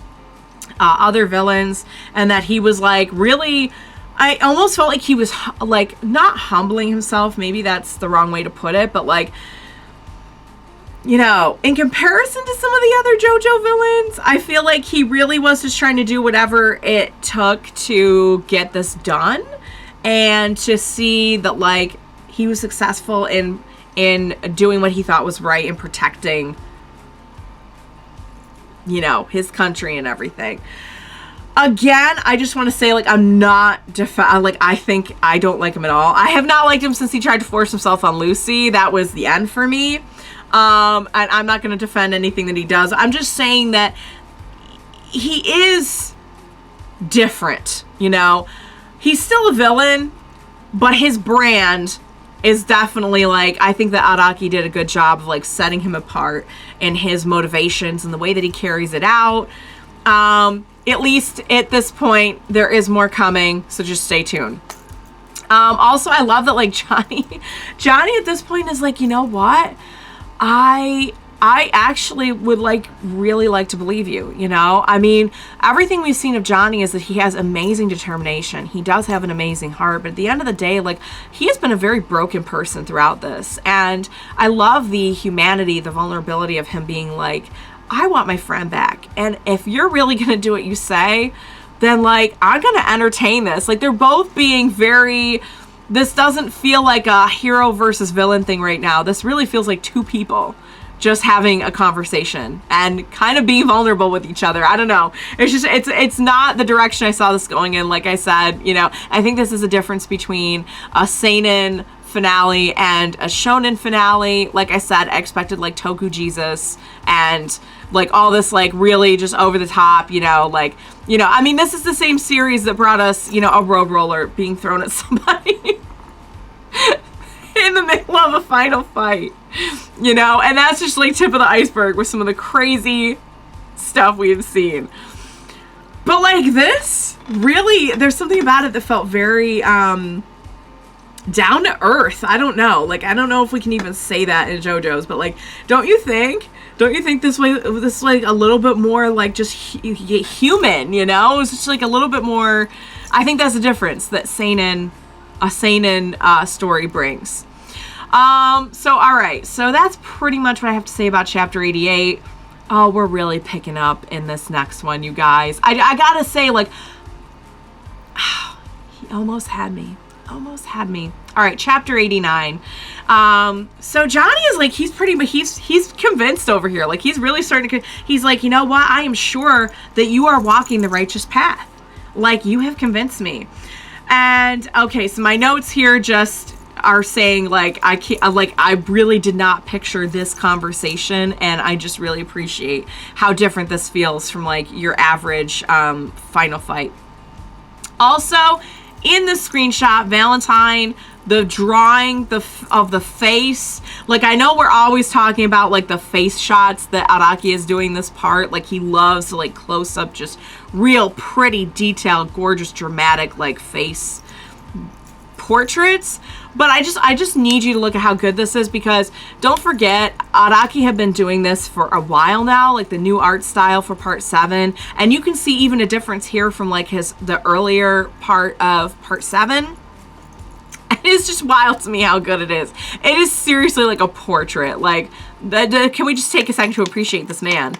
A: other villains, and that he was like really, I almost felt like he was like not humbling himself, maybe that's the wrong way to put it, but like, you know, in comparison to some of the other JoJo villains, I feel like he really was just trying to do whatever it took to get this done, and to see that like he was successful in doing what he thought was right and protecting, you know, his country and everything. Again, I just want to say, like, I'm not I don't like him at all. I have not liked him since he tried to force himself on Lucy. That was the end for me. And I'm not going to defend anything that he does. I'm just saying that he is different, you know? He's still a villain, but his brand is definitely, like, I think that Araki did a good job of, like, setting him apart in his motivations and the way that he carries it out. At least at this point, there is more coming, so just stay tuned. Also, I love that, like, Johnny at this point is like, you know what? I actually would really like to believe you, you know? I mean, everything we've seen of Johnny is that he has amazing determination. He does have an amazing heart, but at the end of the day, like, he has been a very broken person throughout this. And I love the humanity, the vulnerability of him being like, I want my friend back. And if you're really going to do what you say, then, like, I'm going to entertain this. Like, they're both being very... This doesn't feel like a hero versus villain thing right now. This really feels like two people just having a conversation and kind of being vulnerable with each other. I don't know. It's just, it's not the direction I saw this going in. Like I said, you know, I think this is a difference between a seinen finale and a shonen finale. Like I said, I expected like Toku Jesus and like all this like really just over the top, you know, like, you know, I mean, this is the same series that brought us, you know, a road roller being thrown at somebody in the middle of a final fight, you know, and that's just like tip of the iceberg with some of the crazy stuff we've seen. But like this, really, there's something about it that felt very down to earth. I don't know. Like, I don't know if we can even say that in JoJo's, but like, don't you think this is like a little bit more like just human, you know? It's just like a little bit more. I think that's the difference that a seinen story brings. So all right, so that's pretty much what I have to say about chapter 88. Oh, we're really picking up in this next one, you guys. I gotta say, like, he almost had me. All right, chapter 89. So Johnny is like, he's convinced over here. Like, he's really starting to, he's like, you know what? I am sure that you are walking the righteous path. Like, you have convinced me. And okay, so my notes here just are saying like, I really did not picture this conversation, and I just really appreciate how different this feels from like your average final fight. Also, in the screenshot, Valentine, the drawing of the face, like, I know we're always talking about like the face shots that Araki is doing this part. Like, he loves to like close up just real pretty detailed, gorgeous, dramatic like face portraits. But I just need you to look at how good this is, because don't forget, Araki had been doing this for a while now, like the new art style for part 7, and you can see even a difference here from like the earlier part of part 7. It is just wild to me how good it is. It is seriously like a portrait. Like, can we just take a second to appreciate this man?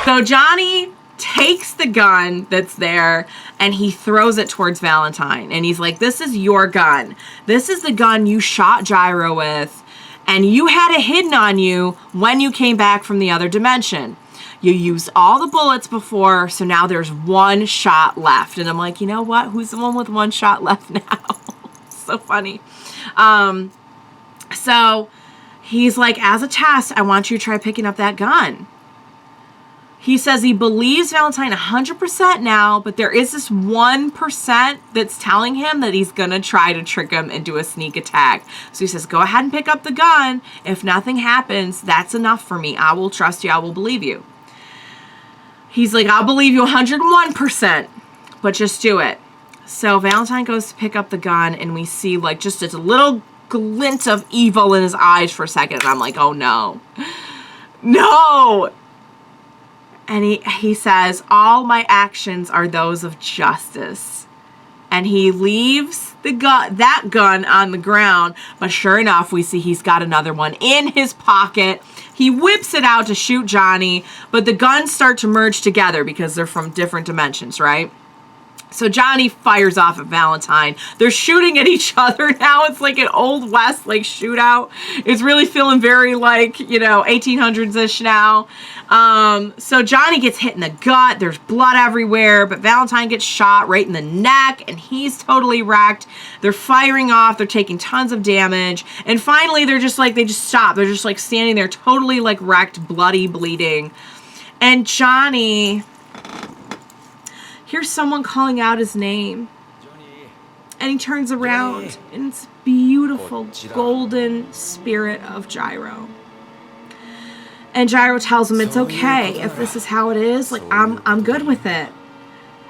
A: So Johnny takes the gun that's there and he throws it towards Valentine. And he's like, this is your gun. This is the gun you shot Gyro with. And you had it hidden on you when you came back from the other dimension. You used all the bullets before, so now there's one shot left. And I'm like, you know what? Who's the one with one shot left now? So funny. So he's like, as a test, I want you to try picking up that gun. He says he believes Valentine 100% now, but there is this 1% that's telling him that he's going to try to trick him and do a sneak attack. So he says, go ahead and pick up the gun. If nothing happens, that's enough for me. I will trust you. I will believe you. He's like, I'll believe you 101%, but just do it. So Valentine goes to pick up the gun, and we see like just a little glint of evil in his eyes for a second. And I'm like, oh no. No. And he says, all my actions are those of justice. And he leaves that gun on the ground. But sure enough, we see he's got another one in his pocket. He whips it out to shoot Johnny. But the guns start to merge together because they're from different dimensions, right? So Johnny fires off at Valentine. They're shooting at each other now. It's like an Old West like shootout. It's really feeling very like, 1800s-ish now. So Johnny gets hit in the gut. There's blood everywhere. But Valentine gets shot right in the neck. And he's totally wrecked. They're firing off. They're taking tons of damage. And finally, they just stop. They're just like standing there totally like wrecked, bloody, bleeding. And Johnny hears someone calling out his name. And he turns around, and it's beautiful golden spirit of Gyro. And Gyro tells him it's okay if this is how it is. Like, I'm good with it.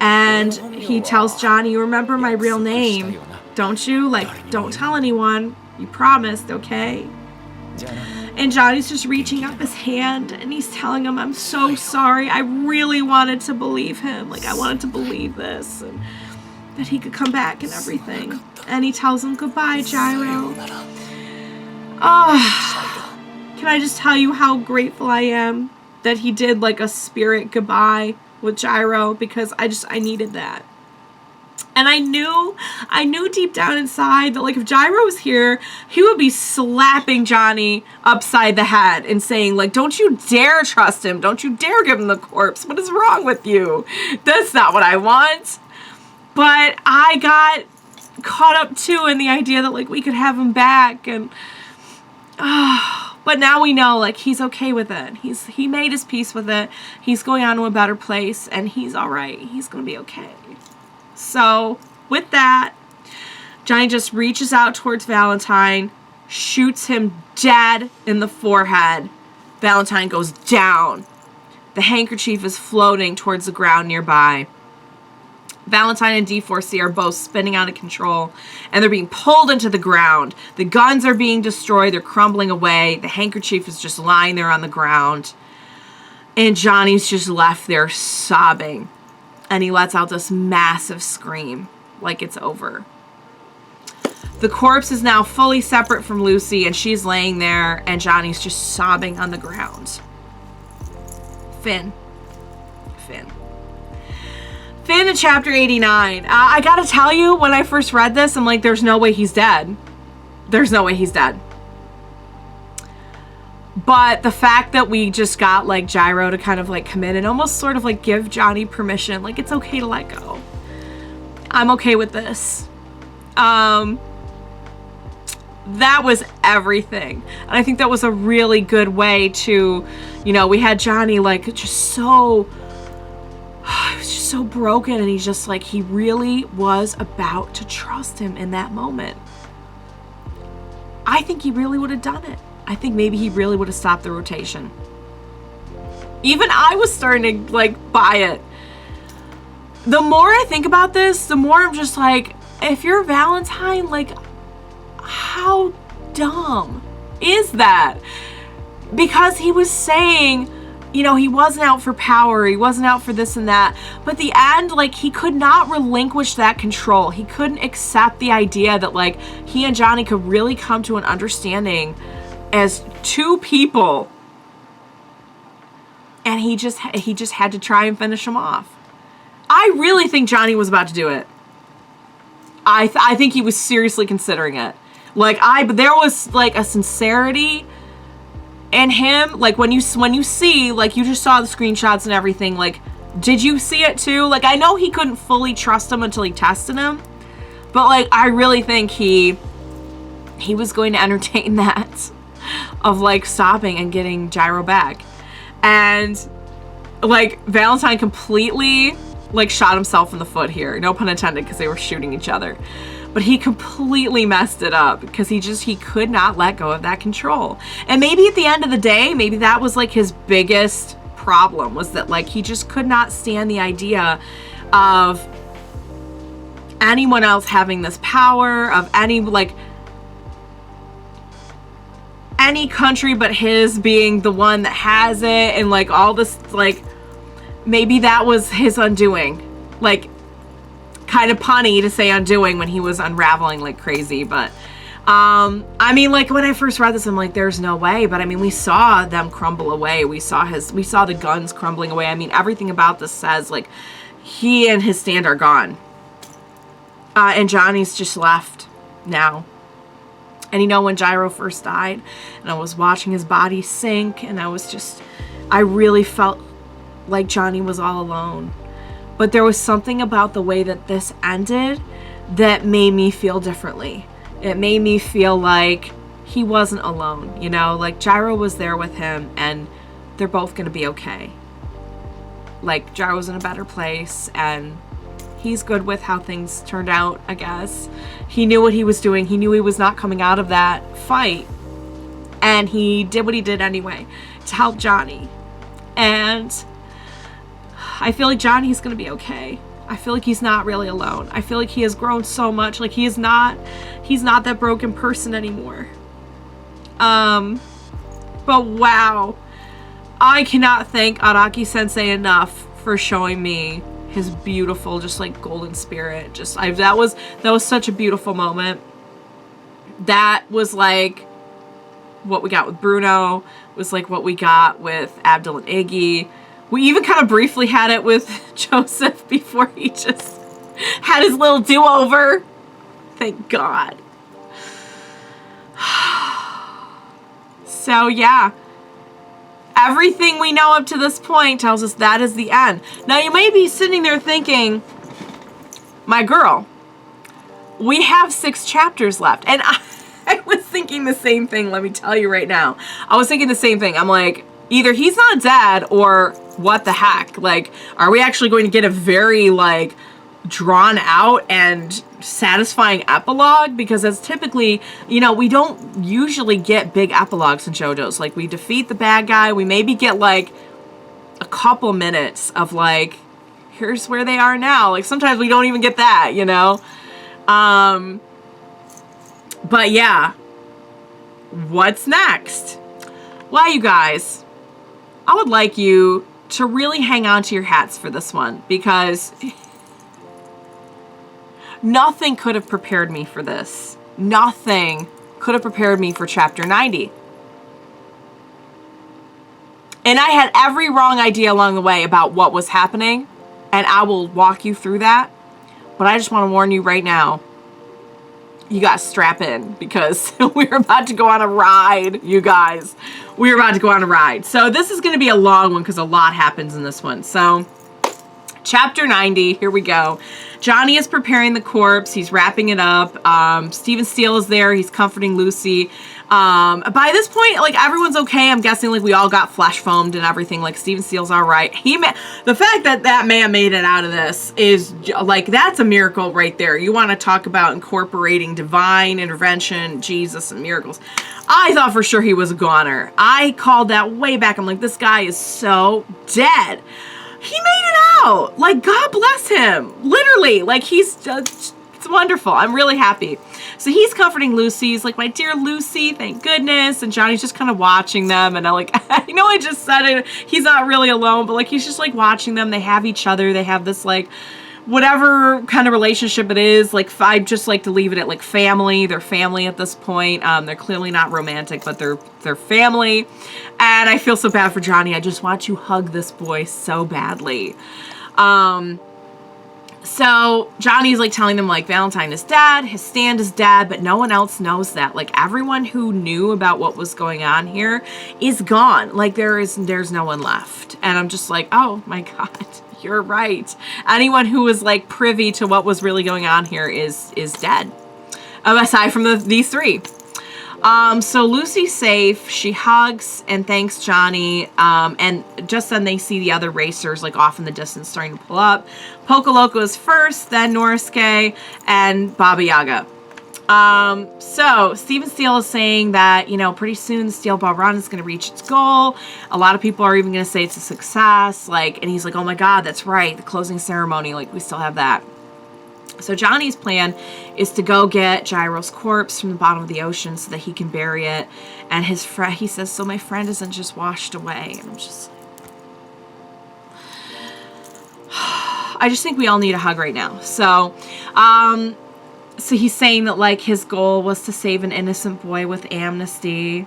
A: And he tells Johnny, you remember my real name, don't you? Like, don't tell anyone. You promised, okay? And Johnny's just reaching up his hand, and he's telling him, I'm so sorry. I really wanted to believe him. Like, I wanted to believe this, and that he could come back and everything. And he tells him, goodbye, Gyro. Oh, can I just tell you how grateful I am that he did, like, a spirit goodbye with Gyro, because I needed that. And I knew deep down inside that, like, if Gyro was here, he would be slapping Johnny upside the head and saying, like, don't you dare trust him. Don't you dare give him the corpse. What is wrong with you? That's not what I want. But I got caught up, too, in the idea that, like, we could have him back. And, but now we know, like, he's okay with it. He made his peace with it. He's going on to a better place, and he's all right. He's going to be okay. So, with that, Johnny just reaches out towards Valentine, shoots him dead in the forehead. Valentine goes down. The handkerchief is floating towards the ground nearby. Valentine and D4C are both spinning out of control, and they're being pulled into the ground. The guns are being destroyed. They're crumbling away. The handkerchief is just lying there on the ground. And Johnny's just left there sobbing. And he lets out this massive scream, like it's over. The corpse is now fully separate from Lucy, and she's laying there, and Johnny's just sobbing on the ground. Finn in chapter 89. I gotta tell you, when I first read this, I'm like, there's no way he's dead. There's no way he's dead. But the fact that we just got, like, Gyro to kind of, like, come in and almost sort of, like, give Johnny permission. Like, it's okay to let go. I'm okay with this. That was everything. And I think that was a really good way to, we had Johnny, like, just so, he was just so broken. And he's just, like, he really was about to trust him in that moment. I think he really would have done it. I think maybe he really would have stopped the rotation. Even I was starting to, like, buy it. The more I think about this, the more I'm just like, if you're Valentine, like, how dumb is that? Because he was saying, he wasn't out for power. He wasn't out for this and that. But at the end, like, he could not relinquish that control. He couldn't accept the idea that, like, he and Johnny could really come to an understanding as two people And he just had to try and finish him off. I really think Johnny was about to do it. I think he was seriously considering it. Like, there was, like, a sincerity in him. Like, when you see, like, you just saw the screenshots and everything, like, did you see it too? Like, I know he couldn't fully trust him until he tested him. But, like, I really think he was going to entertain that of, like, stopping and getting Gyro back. And, like, Valentine completely, like, shot himself in the foot here. No pun intended, because they were shooting each other. But he completely messed it up because he could not let go of that control. And maybe at the end of the day, maybe that was, like, his biggest problem, was that, like, he just could not stand the idea of anyone else having this power, of any, like, any country but his being the one that has it, and, like, all this, like, maybe that was his undoing. Like, kind of punny to say undoing when he was unraveling like crazy, but I mean, like, when I first read this, I'm like, there's no way. But I mean, we saw them crumble away. We saw the guns crumbling away. I mean, everything about this says, like, he and his stand are gone. And Johnny's just left now. And you know, when Gyro first died, and I was watching his body sink, and I really felt like Johnny was all alone. But there was something about the way that this ended that made me feel differently. It made me feel like he wasn't alone, you know? Like, Gyro was there with him, and they're both gonna be okay. Like, Gyro's in a better place, and he's good with how things turned out, I guess. He knew what he was doing. He knew he was not coming out of that fight. And he did what he did anyway to help Johnny. And I feel like Johnny's gonna be okay. I feel like he's not really alone. I feel like he has grown so much. Like, he's not that broken person anymore. But wow. I cannot thank Araki-sensei enough for showing me his beautiful, just, like, golden spirit. That was such a beautiful moment. That was, like, what we got with Bruno. Was, like, what we got with Abdul and Iggy. We even kind of briefly had it with Joseph before he just had his little do-over. Thank God. So, yeah. Everything we know up to this point tells us that is the end. Now, you may be sitting there thinking, my girl, we have 6 chapters left. And I was thinking the same thing, let me tell you right now. I was thinking the same thing. I'm like, either he's not dead or what the heck? Like, are we actually going to get a very, like, drawn out and satisfying epilogue? Because that's typically, you know, we don't usually get big epilogues in JoJo's. Like, we defeat the bad guy, we maybe get, like, a couple minutes of, like, here's where they are now. Like, sometimes we don't even get that, you know? But yeah, what's next? Well, you guys, I would like you to really hang on to your hats for this one, because nothing could have prepared me for this. Nothing could have prepared me for chapter 90. And I had every wrong idea along the way about what was happening, and I will walk you through that. But I just want to warn you right now, you gotta strap in, because we're about to go on a ride, you guys. We're about to go on a ride. So this is going to be a long one because a lot happens in this one. So chapter 90, here we go. Johnny is preparing the corpse. He's wrapping it up. Stephen Steele is there. He's comforting Lucy. By this point, like, everyone's okay. I'm guessing, like, we all got flesh foamed and everything. Like, Stephen Steele's all right. The fact that that man made it out of this is, like, that's a miracle right there. You want to talk about incorporating divine intervention, Jesus, and miracles. I thought for sure he was a goner. I called that way back. I'm like, this guy is so dead. He made it out. Like, God bless him. Literally. Like, he's just, it's wonderful. I'm really happy. So he's comforting Lucy. He's like, my dear Lucy, thank goodness. And Johnny's just kind of watching them. And I'm like, I know I just said it. He's not really alone, but, like, he's just, like, watching them. They have each other. They have this, like, whatever kind of relationship it is, like, I just like to leave it at, like, family. They're family at this point. They're clearly not romantic, but they're family. And I feel so bad for Johnny. I just want to hug this boy so badly. So Johnny's, like, telling them, like, Valentine is dead, his stand is dead, but no one else knows that. Like, everyone who knew about what was going on here is gone. Like, there's no one left. And I'm just like, oh my God, you're right. Anyone who was, like, privy to what was really going on here is dead. Aside from these three. So Lucy's safe. She hugs and thanks Johnny. And just then they see the other racers, like, off in the distance starting to pull up. Pocoloco is first, then Norisuke, and Baba Yaga. So Steven Steele is saying that, you know, pretty soon the Steel Ball Run is going to reach its goal. A lot of people are even going to say it's a success. Like, and he's like, oh my God, that's right. The closing ceremony, like, we still have that. So Johnny's plan is to go get Gyro's corpse from the bottom of the ocean so that he can bury it. And his friend, he says, so my friend isn't just washed away. And I'm just like, I just think we all need a hug right now. So, so he's saying that, like, his goal was to save an innocent boy with amnesty.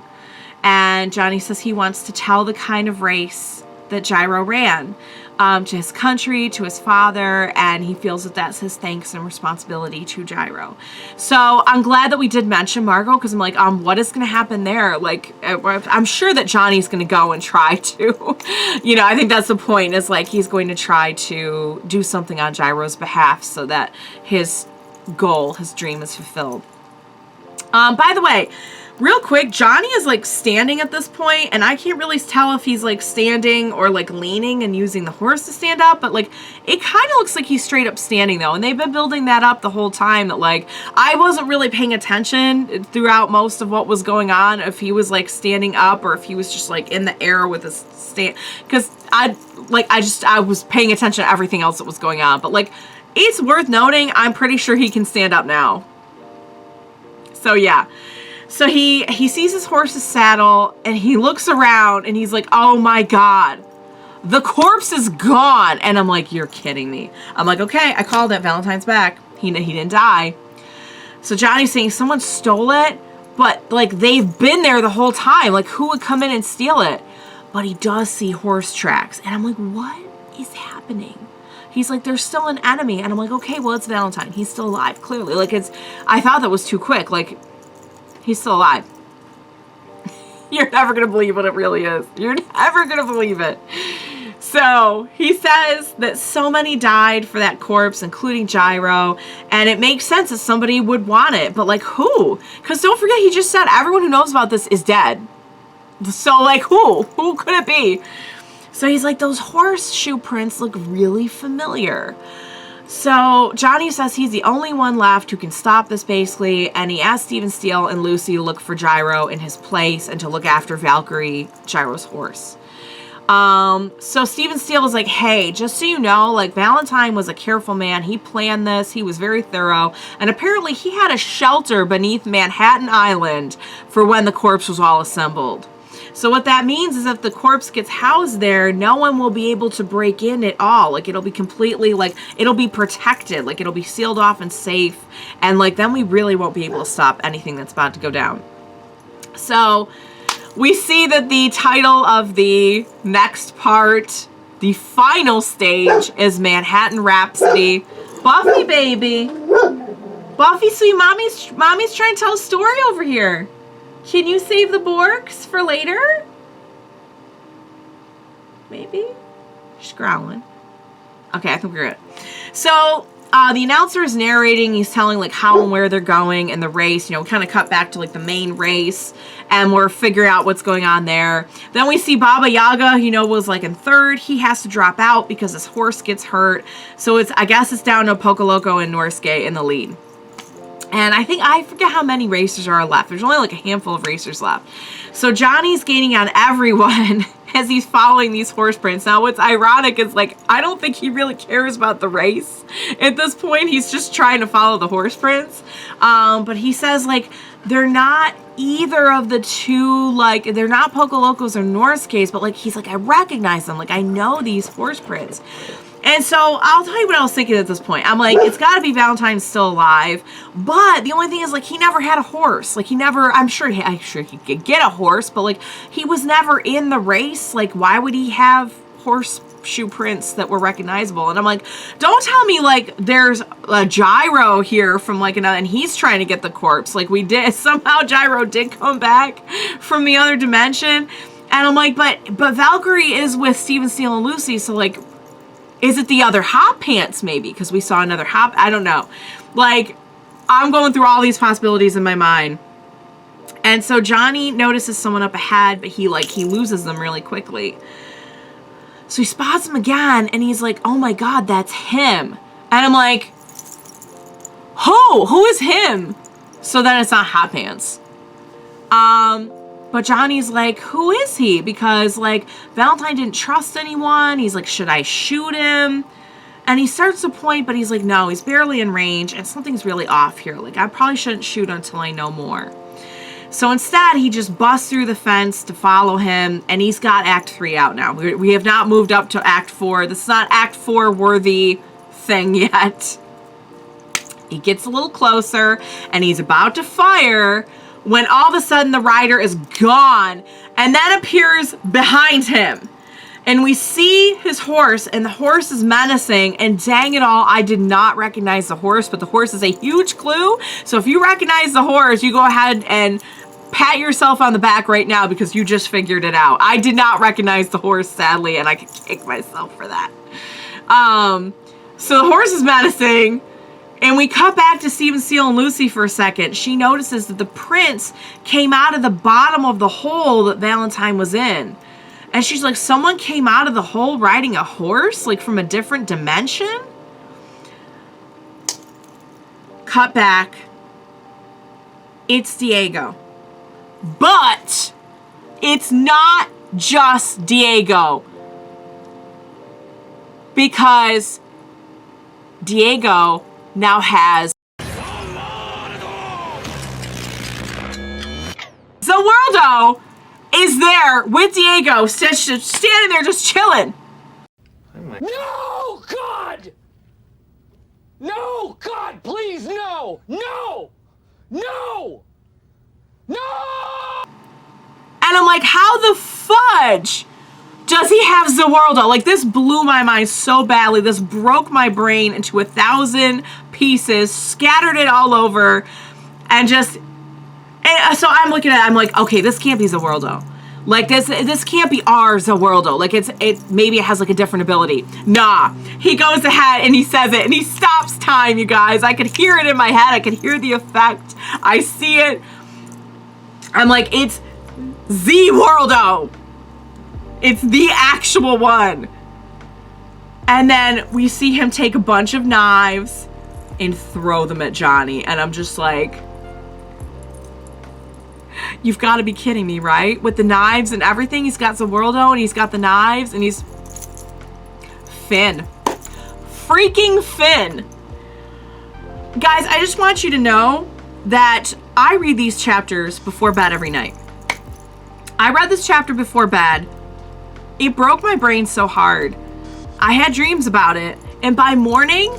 A: And Johnny says he wants to tell the kind of race that Gyro ran. To his country, to his father, and he feels that that's his thanks and responsibility to Gyro. So I'm glad that we did mention Margot, because I'm like, what is going to happen there? Like, I'm sure that Johnny's going to go and try to, you know, I think that's the point, is like, he's going to try to do something on Gyro's behalf so that his goal, his dream is fulfilled. By the way, real quick, Johnny is, like, standing at this point, and I can't really tell if he's, like, standing or, like, leaning and using the horse to stand up, but, like, it kind of looks like he's straight up standing, though, and they've been building that up the whole time, that, like, I wasn't really paying attention throughout most of what was going on, if he was, like, standing up, or if he was just, like, in the air with his stand, because I was paying attention to everything else that was going on, but, like, it's worth noting, I'm pretty sure he can stand up now. So, yeah. So he sees his horse's saddle, and he looks around, and he's like, oh my God, the corpse is gone. And I'm like, you're kidding me. I'm like, okay, I called it. Valentine's back. He didn't die. So Johnny's saying someone stole it, but, like, they've been there the whole time. Like, who would come in and steal it? But he does see horse tracks. And I'm like, what is happening? He's like, there's still an enemy. And I'm like, okay, well, it's Valentine. He's still alive, clearly. Like, I thought that was too quick. Like, he's still alive. You're never going to believe what it really is. You're never going to believe it. So he says that so many died for that corpse, including Gyro. And it makes sense that somebody would want it. But, like, who? Because don't forget, he just said everyone who knows about this is dead. So, like, who? Who could it be? So he's like, those horseshoe prints look really familiar. So Johnny says he's the only one left who can stop this, basically, and he asks Steven Steele and Lucy to look for Gyro in his place and to look after Valkyrie, Gyro's horse. So Steven Steele is like, hey, just so you know, like, Valentine was a careful man. He planned this. He was very thorough. And apparently he had a shelter beneath Manhattan Island for when the corpse was all assembled. So what that means is if the corpse gets housed there, no one will be able to break in at all. Like, it'll be completely, like, it'll be protected. Like, it'll be sealed off and safe. And, like, then we really won't be able to stop anything that's about to go down. So we see that the title of the next part, the final stage, is Manhattan Rhapsody. Buffy, baby. Buffy, sweet mommy's trying to tell a story over here. Can you save the Borks for later? Maybe? She's growling. Okay, I think we're good. So, the announcer is narrating. He's telling, like, how and where they're going and the race. You know, we kind of cut back to, like, the main race. And we're figuring out what's going on there. Then we see Baba Yaga, you know, was, like, in third. He has to drop out because his horse gets hurt. So, I guess it's down to Pocoloco and Norisuke in the lead. And I forget how many racers are left. There's only, like, a handful of racers left. So Johnny's gaining on everyone as he's following these horse prints. Now, what's ironic is, like, I don't think he really cares about the race. At this point, he's just trying to follow the horse prints. But he says, like, they're not either of the two, like, they're not Pocolocos or Norisuke's, but, like, he's like, I recognize them. Like, I know these horse prints. And so I'll tell you what I was thinking at this point. I'm like, it's got to be Valentine still alive. But the only thing is, like, he never had a horse. Like, he never, I'm sure he could get a horse, but, like, he was never in the race. Like, why would he have horseshoe prints that were recognizable? And I'm like, don't tell me, like, there's a Gyro here from, like, another, and he's trying to get the corpse. Like, we did, somehow Gyro did come back from the other dimension. And I'm like, but Valkyrie is with Steven, Steele, and Lucy, so, like, is it the other Hot Pants, maybe? Because we saw another Hot... I don't know. Like, I'm going through all these possibilities in my mind. And so Johnny notices someone up ahead, but he loses them really quickly. So he spots him again, and he's like, oh my god, that's him. And I'm like, who is him? So then it's not Hot Pants. But Johnny's like, who is he? Because, like, Valentine didn't trust anyone. He's like, should I shoot him? And he starts to point, but he's like, no, he's barely in range, and something's really off here. Like, I probably shouldn't shoot until I know more. So instead, he just busts through the fence to follow him, and he's got Act 3 out now. We have not moved up to Act 4. This is not Act 4 worthy thing yet. He gets a little closer, and he's about to fire when all of a sudden the rider is gone and then appears behind him. And we see his horse, and the horse is menacing, and dang it all, I did not recognize the horse, but the horse is a huge clue. So if you recognize the horse, you go ahead and pat yourself on the back right now because you just figured it out. I did not recognize the horse, sadly, and I could kick myself for that. So the horse is menacing. And we cut back to Steven, Steele, and Lucy for a second. She notices that the prince came out of the bottom of the hole that Valentine was in. And she's like, someone came out of the hole riding a horse? Like from a different dimension? Cut back. It's Diego. But it's not just Diego. Because Diego now has Warudo is there with Diego, standing there just chilling.
C: No, God! No, God, please, no! No! No! No!
A: And I'm like, how the fudge does he have Zaworldo? Like, this blew my mind so badly. This broke my brain into 1,000 pieces, scattered it all over, and just... And so I'm looking at it, I'm like, okay, this can't be Zaworldo. Like, this can't be our Zaworldo. Like, maybe it has, like, a different ability. Nah. He goes ahead, and he says it, and he stops time, you guys. I could hear it in my head. I could hear the effect. I see it. I'm like, it's Zaworldo. It's the actual one. And then we see him take a bunch of knives and throw them at Johnny. And I'm just like, you've got to be kidding me, right? With the knives and everything. He's got Zaworldo and he's got the knives and he's... Finn. Freaking Finn. Guys, I just want you to know that I read these chapters before bed every night. I read this chapter before bed. It broke my brain so hard. I had dreams about it. And by morning,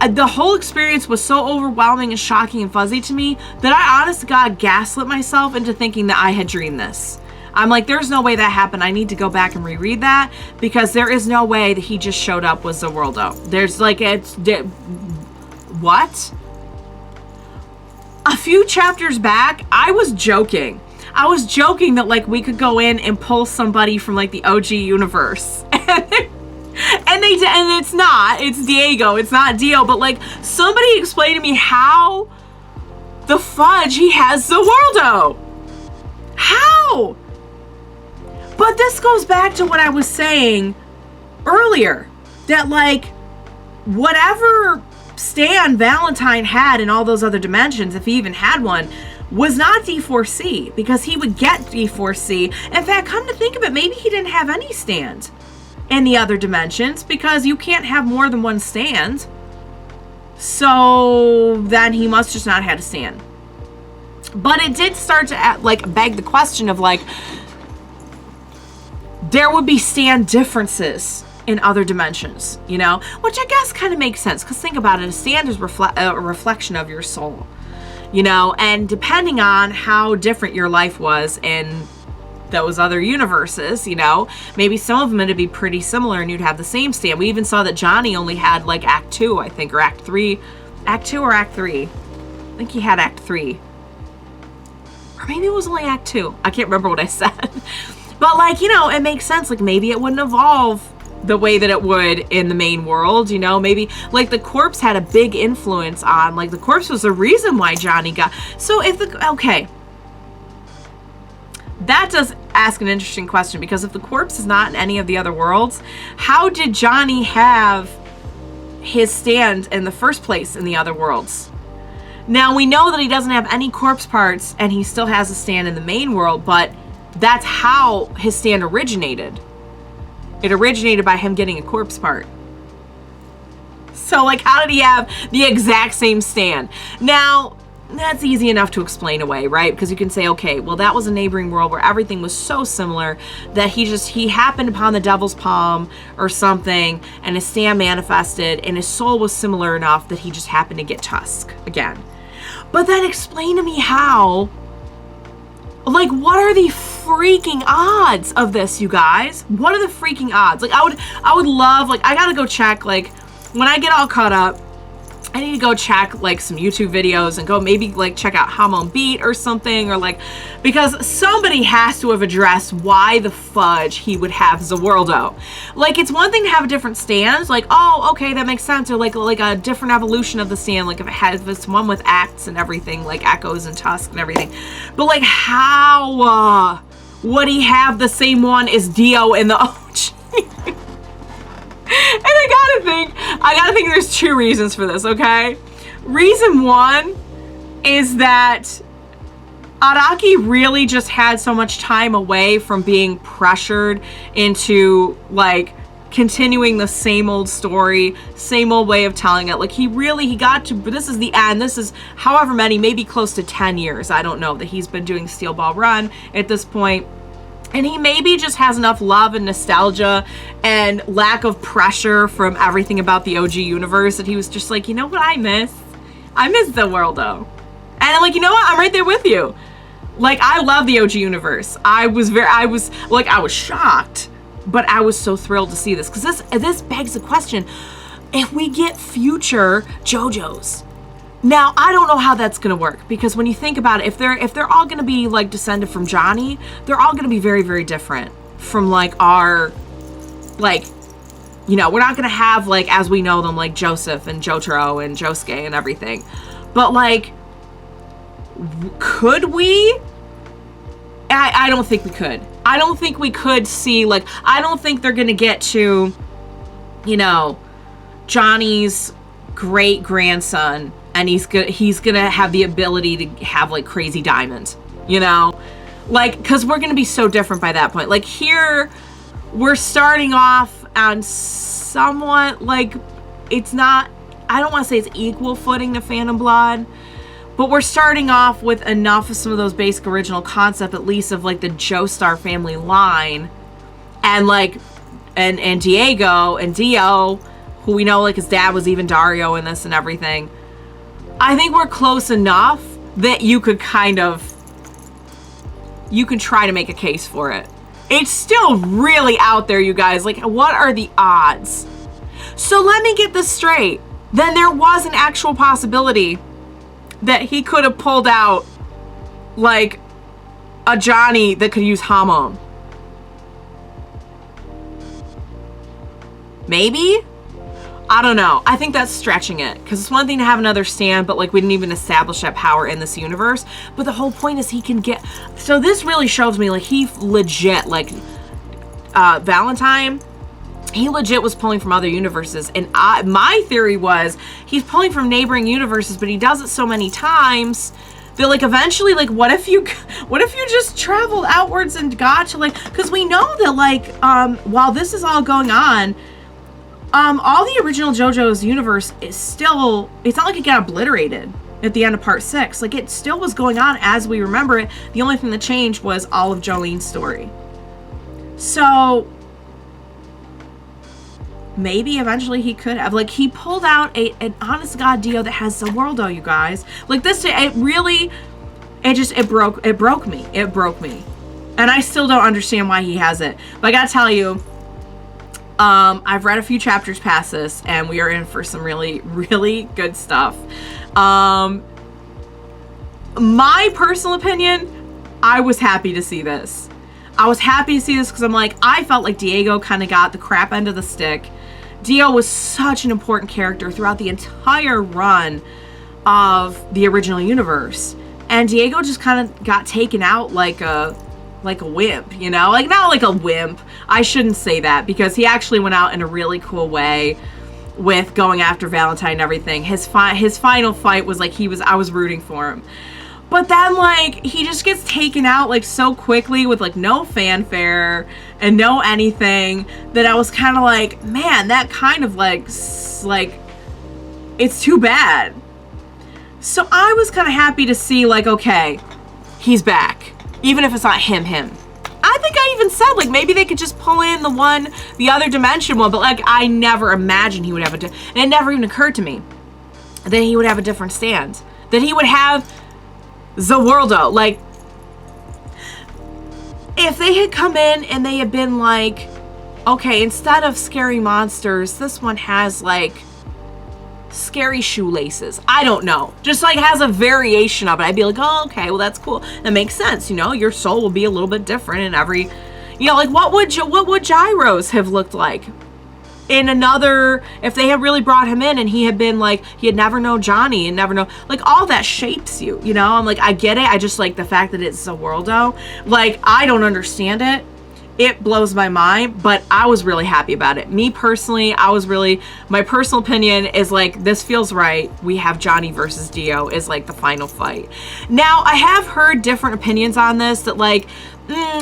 A: the whole experience was so overwhelming and shocking and fuzzy to me that I, honest to God, gaslit myself into thinking that I had dreamed this. I'm like, there's no way that happened. I need to go back and reread that because there is no way that he just showed up with Zaworldo. There's like, what? A few chapters back, I was joking. I was joking that, like, we could go in and pull somebody from, like, the OG universe. And they did, and it's Diego, it's not Dio, but, like, somebody explained to me how the fudge he has Zaworldo. How? But this goes back to what I was saying earlier, that, like, whatever stand Valentine had in all those other dimensions, if he even had one, was not D4C, because he would get D4C. In fact, come to think of it, maybe he didn't have any stand in the other dimensions, because you can't have more than one stand. So then he must just not had a stand. But it did start to like beg the question of like, there would be stand differences in other dimensions, you know, which I guess kind of makes sense, because think about it, a stand is a reflection of your soul, you know, and depending on how different your life was in those other universes, you know, maybe some of them would be pretty similar and you'd have the same stand. We even saw that Johnny only had like Act 2, I think, or Act 3. Act 2 or Act 3? I think he had Act 3. Or maybe it was only Act 2. I can't remember what I said. But like, you know, it makes sense. Like maybe it wouldn't evolve the way that it would in the main world, you know, maybe like the corpse had a big influence on, like the corpse was the reason why Johnny got, so if the, okay, that does ask an interesting question, because if the corpse is not in any of the other worlds, how did Johnny have his stand in the first place in the other worlds? Now we know that he doesn't have any corpse parts and he still has a stand in the main world, but that's how his stand originated. It originated by him getting a corpse part. So like, how did he have the exact same stand? Now, that's easy enough to explain away, right? Because you can say, okay, well, that was a neighboring world where everything was so similar that he happened upon the devil's palm or something, and his stand manifested, and his soul was similar enough that he just happened to get Tusk again. But then explain to me how. Like, what are the freaking odds of this, you guys? What are the freaking odds? Like, I would love, like, I gotta go check, like, when I get all caught up, I need to go check, like, some YouTube videos and go maybe, like, check out Hamon Beat or something, or, like, because somebody has to have addressed why the fudge he would have Warudo. Like, it's one thing to have different stands, like, oh, okay, that makes sense, or, like a different evolution of the stand, like, if it's one with acts and everything, like Echoes and Tusk and everything. But, like, how would he have the same one as Dio in the OG? And I gotta think there's two reasons for this, okay? Reason one is that Araki really just had so much time away from being pressured into, like, continuing the same old story, same old way of telling it. Like, he got to, this is the end, this is however many, maybe close to 10 years, I don't know, that he's been doing Steel Ball Run at this point. And he maybe just has enough love and nostalgia and lack of pressure from everything about the OG universe that he was just like, you know what I miss? I miss the Warudo. And I'm like, you know what? I'm right there with you. Like, I love the OG universe. I was shocked, but I was so thrilled to see this. Because this begs the question, if we get future JoJo's, now, I don't know how that's going to work, because when you think about it, if they're all going to be, like, descended from Johnny, they're all going to be very, very different from, like, our, like, you know, we're not going to have, like, as we know them, like, Joseph and Jotaro and Josuke and everything. But, like, could we? I don't think we could. I don't think we could see, like, I don't think they're going to get to, you know, Johnny's great-grandson, and he's gonna have the ability to have, like, crazy diamonds, you know? Like, because we're gonna be so different by that point. Like, here, we're starting off on somewhat, like, it's not, I don't want to say it's equal footing to Phantom Blood, but we're starting off with enough of some of those basic original concept, at least, of, like, the Joestar family line, and, like, and Diego and Dio, who we know, like, his dad was even Dario in this and everything. I think we're close enough that you could try to make a case for it. It's still really out there, you guys. Like, what are the odds? So let me get this straight. Then there was an actual possibility that he could have pulled out, like, a Johnny that could use Hamon. Maybe? I don't know. I think that's stretching it, because it's one thing to have another stand, but, like, we didn't even establish that power in this universe. But the whole point is he can get, so this really shows me, like, he legit, like, Valentine, he legit was pulling from other universes. And my theory was he's pulling from neighboring universes, but he does it so many times that, like, eventually, like, what if you just traveled outwards and got to, like, because we know that, like, while this is all going on, all the original JoJo's universe is still, it's not like it got obliterated at the end of part 6. Like, it still was going on as we remember it. The only thing that changed was all of Jolene's story. So, maybe eventually he could have. Like, he pulled out an honest god Dio that has Warudo, you guys. Like, this, it really, it broke me. It broke me. And I still don't understand why he has it. But I gotta tell you, I've read a few chapters past this, and we are in for some really, really good stuff. My personal opinion, I was happy to see this. I was happy to see this because I'm like, I felt like Diego kind of got the crap end of the stick. Dio was such an important character throughout the entire run of the original universe. And Diego just kind of got taken out like a wimp, you know? Like, not like a wimp. I shouldn't say that, because he actually went out in a really cool way with going after Valentine and everything. His final fight was like, I was rooting for him. But then, like, he just gets taken out, like, so quickly with, like, no fanfare and no anything, that I was kind of like, man, that kind of, like, it's too bad. So I was kind of happy to see, like, okay, he's back. Even if it's not him. I think I even said, like, maybe they could just pull in the other dimension one, but, like, I never imagined he would have and it never even occurred to me that he would have a different stand. That he would have Warudo. Like, if they had come in and they had been like, okay, instead of scary monsters, this one has, like, scary shoelaces. I don't know. Just, like, has a variation of it. I'd be like, oh, okay, well, that's cool. That makes sense, you know? Your soul will be a little bit different in every, you know, like, what would Gyros have looked like in another, if they had really brought him in and he had been, like, he had never known Johnny and never know, like, all that shapes you, you know? I'm like, I get it. I just like the fact that it's Warudo. Like, I don't understand it. It blows my mind, but I was really happy about it. Me personally, my personal opinion is like, this feels right. We have Johnny versus Dio is like the final fight. Now, I have heard different opinions on this, that like,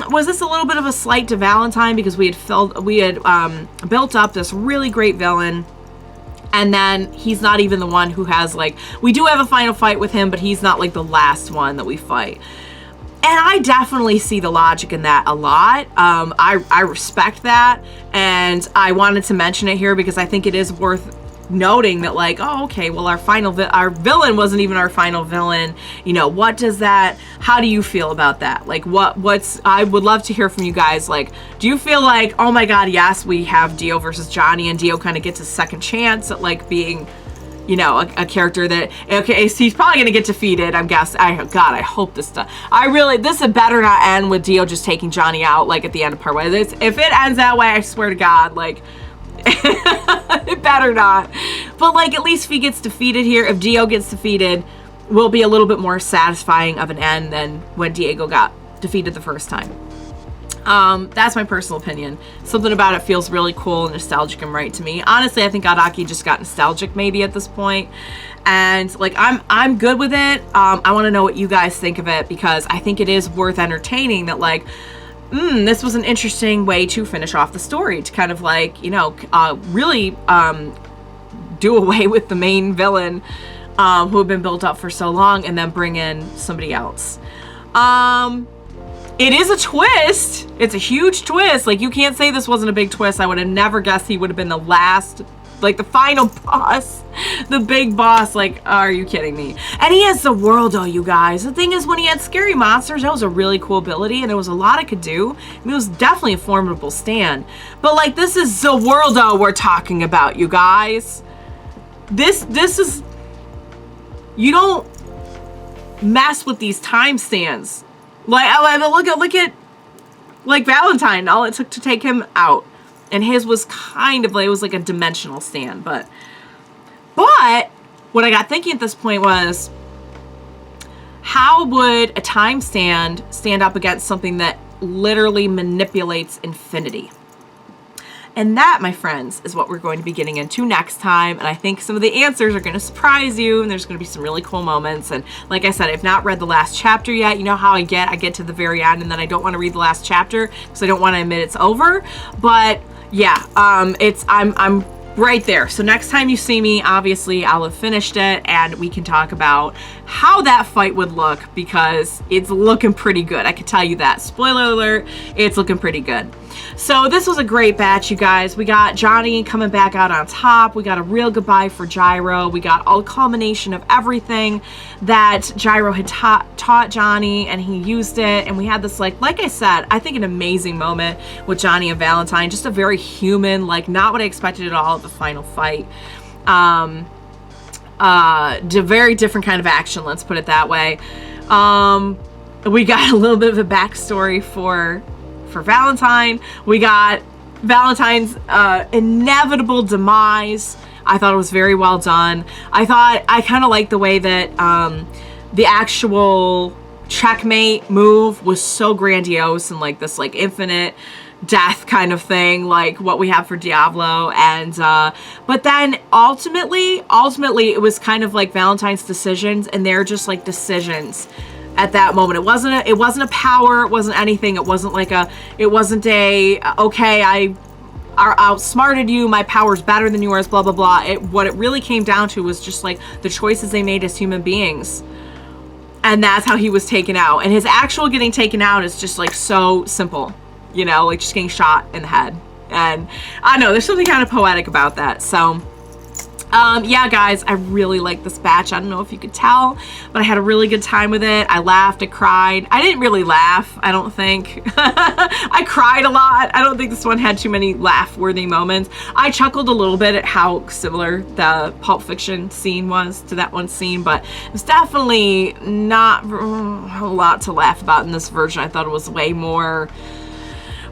A: was this a little bit of a slight to Valentine because we had built up this really great villain, and then he's not even the one who has, like, we do have a final fight with him, but he's not like the last one that we fight. And I definitely see the logic in that a lot. I respect that, and I wanted to mention it here because I think it is worth noting that, like, oh, okay, well, our villain wasn't even our final villain. You know, how do you feel about that? Like, I would love to hear from you guys. Like, do you feel like, oh my God, yes, we have Dio versus Johnny, and Dio kind of gets a second chance at, like, being, you know, a character that, okay, so he's probably gonna get defeated, I'm guessing. I hope this stuff. This had better not end with Dio just taking Johnny out, like, at the end of part one. If it ends that way, I swear to God, like, it better not. But, like, at least if he gets defeated here, if Dio gets defeated, will be a little bit more satisfying of an end than when Diego got defeated the first time. That's my personal opinion. Something about it feels really cool and nostalgic and right to me. Honestly, I think Araki just got nostalgic maybe at this point. And, like, I'm good with it. I want to know what you guys think of it, because I think it is worth entertaining that, like, this was an interesting way to finish off the story, to kind of, like, you know, really do away with the main villain who had been built up for so long, and then bring in somebody else. It is a twist. It's a huge twist. Like, you can't say this wasn't a big twist. I would have never guessed he would have been the last, like, the final boss, the big boss. Like, are you kidding me? And he has Warudo, you guys. The thing is, when he had scary monsters, that was a really cool ability, and there was a lot it could do. I mean, it was definitely a formidable stand. But, like, this is Warudo we're talking about, you guys. This is, you don't mess with these time stands. Like, look at, like, Valentine, all it took to take him out. And his was kind of like, it was like a dimensional stand. But what I got thinking at this point was, how would a time stand up against something that literally manipulates infinity? And that, my friends, is what we're going to be getting into next time. And I think some of the answers are going to surprise you, and there's going to be some really cool moments. And like I said, I've not read the last chapter yet. You know how I get to the very end, and then I don't want to read the last chapter because I don't want to admit it's over. But yeah, I'm right there. So next time you see me, obviously I'll have finished it, and we can talk about how that fight would look, because it's looking pretty good. I can tell you that. Spoiler alert, it's looking pretty good. So this was a great batch, you guys. We got Johnny coming back out on top. We got a real goodbye for Gyro. We got a culmination of everything that Gyro had taught Johnny, and he used it. And we had this, like I said, I think an amazing moment with Johnny and Valentine. Just a very human, like not what I expected at all at the final fight. Very different kind of action, let's put it that way. We got a little bit of a backstory for Valentine. We got Valentine's inevitable demise. I thought it was very well done. I kind of liked the way that the actual checkmate move was so grandiose and like this like infinite death kind of thing, like what we have for Diablo. And but then ultimately it was kind of like Valentine's decisions, and they're just like decisions at that moment. It wasn't a power, it wasn't anything. It wasn't a okay, I outsmarted you, my power's better than yours, blah blah blah. What it really came down to was just like the choices they made as human beings. And that's how he was taken out. And his actual getting taken out is just like so simple, you know, like just getting shot in the head. And I know there's something kind of poetic about that. So yeah, guys, I really like this batch. I don't know if you could tell, but I had a really good time with it. I laughed, I cried. I didn't really laugh, I don't think. I cried a lot. I don't think this one had too many laugh-worthy moments. I chuckled a little bit at how similar the Pulp Fiction scene was to that one scene, but it's definitely not a lot to laugh about in this version. I thought it was way more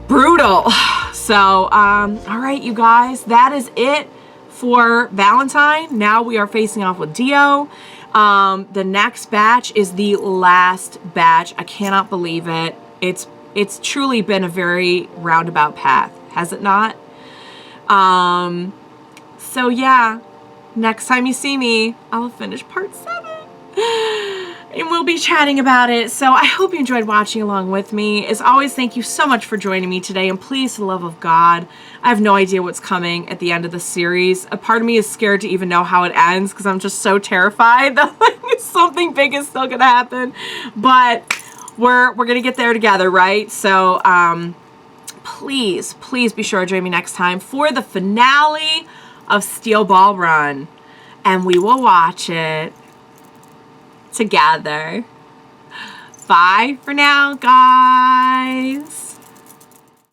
A: brutal. So, all right, you guys, that is it for Valentine. Now we are facing off with Dio. The next batch is the last batch. I cannot believe it. It's truly been a very roundabout path, has it not? So yeah, next time you see me, I'll finish part 7. And we'll be chatting about it. So I hope you enjoyed watching along with me. As always, thank you so much for joining me today. And please, for the love of God, I have no idea what's coming at the end of the series. A part of me is scared to even know how it ends because I'm just so terrified that like something big is still gonna happen. But we're gonna get there together, right? So please be sure to join me next time for the finale of Steel Ball Run, and we will watch it together. Bye for now, guys.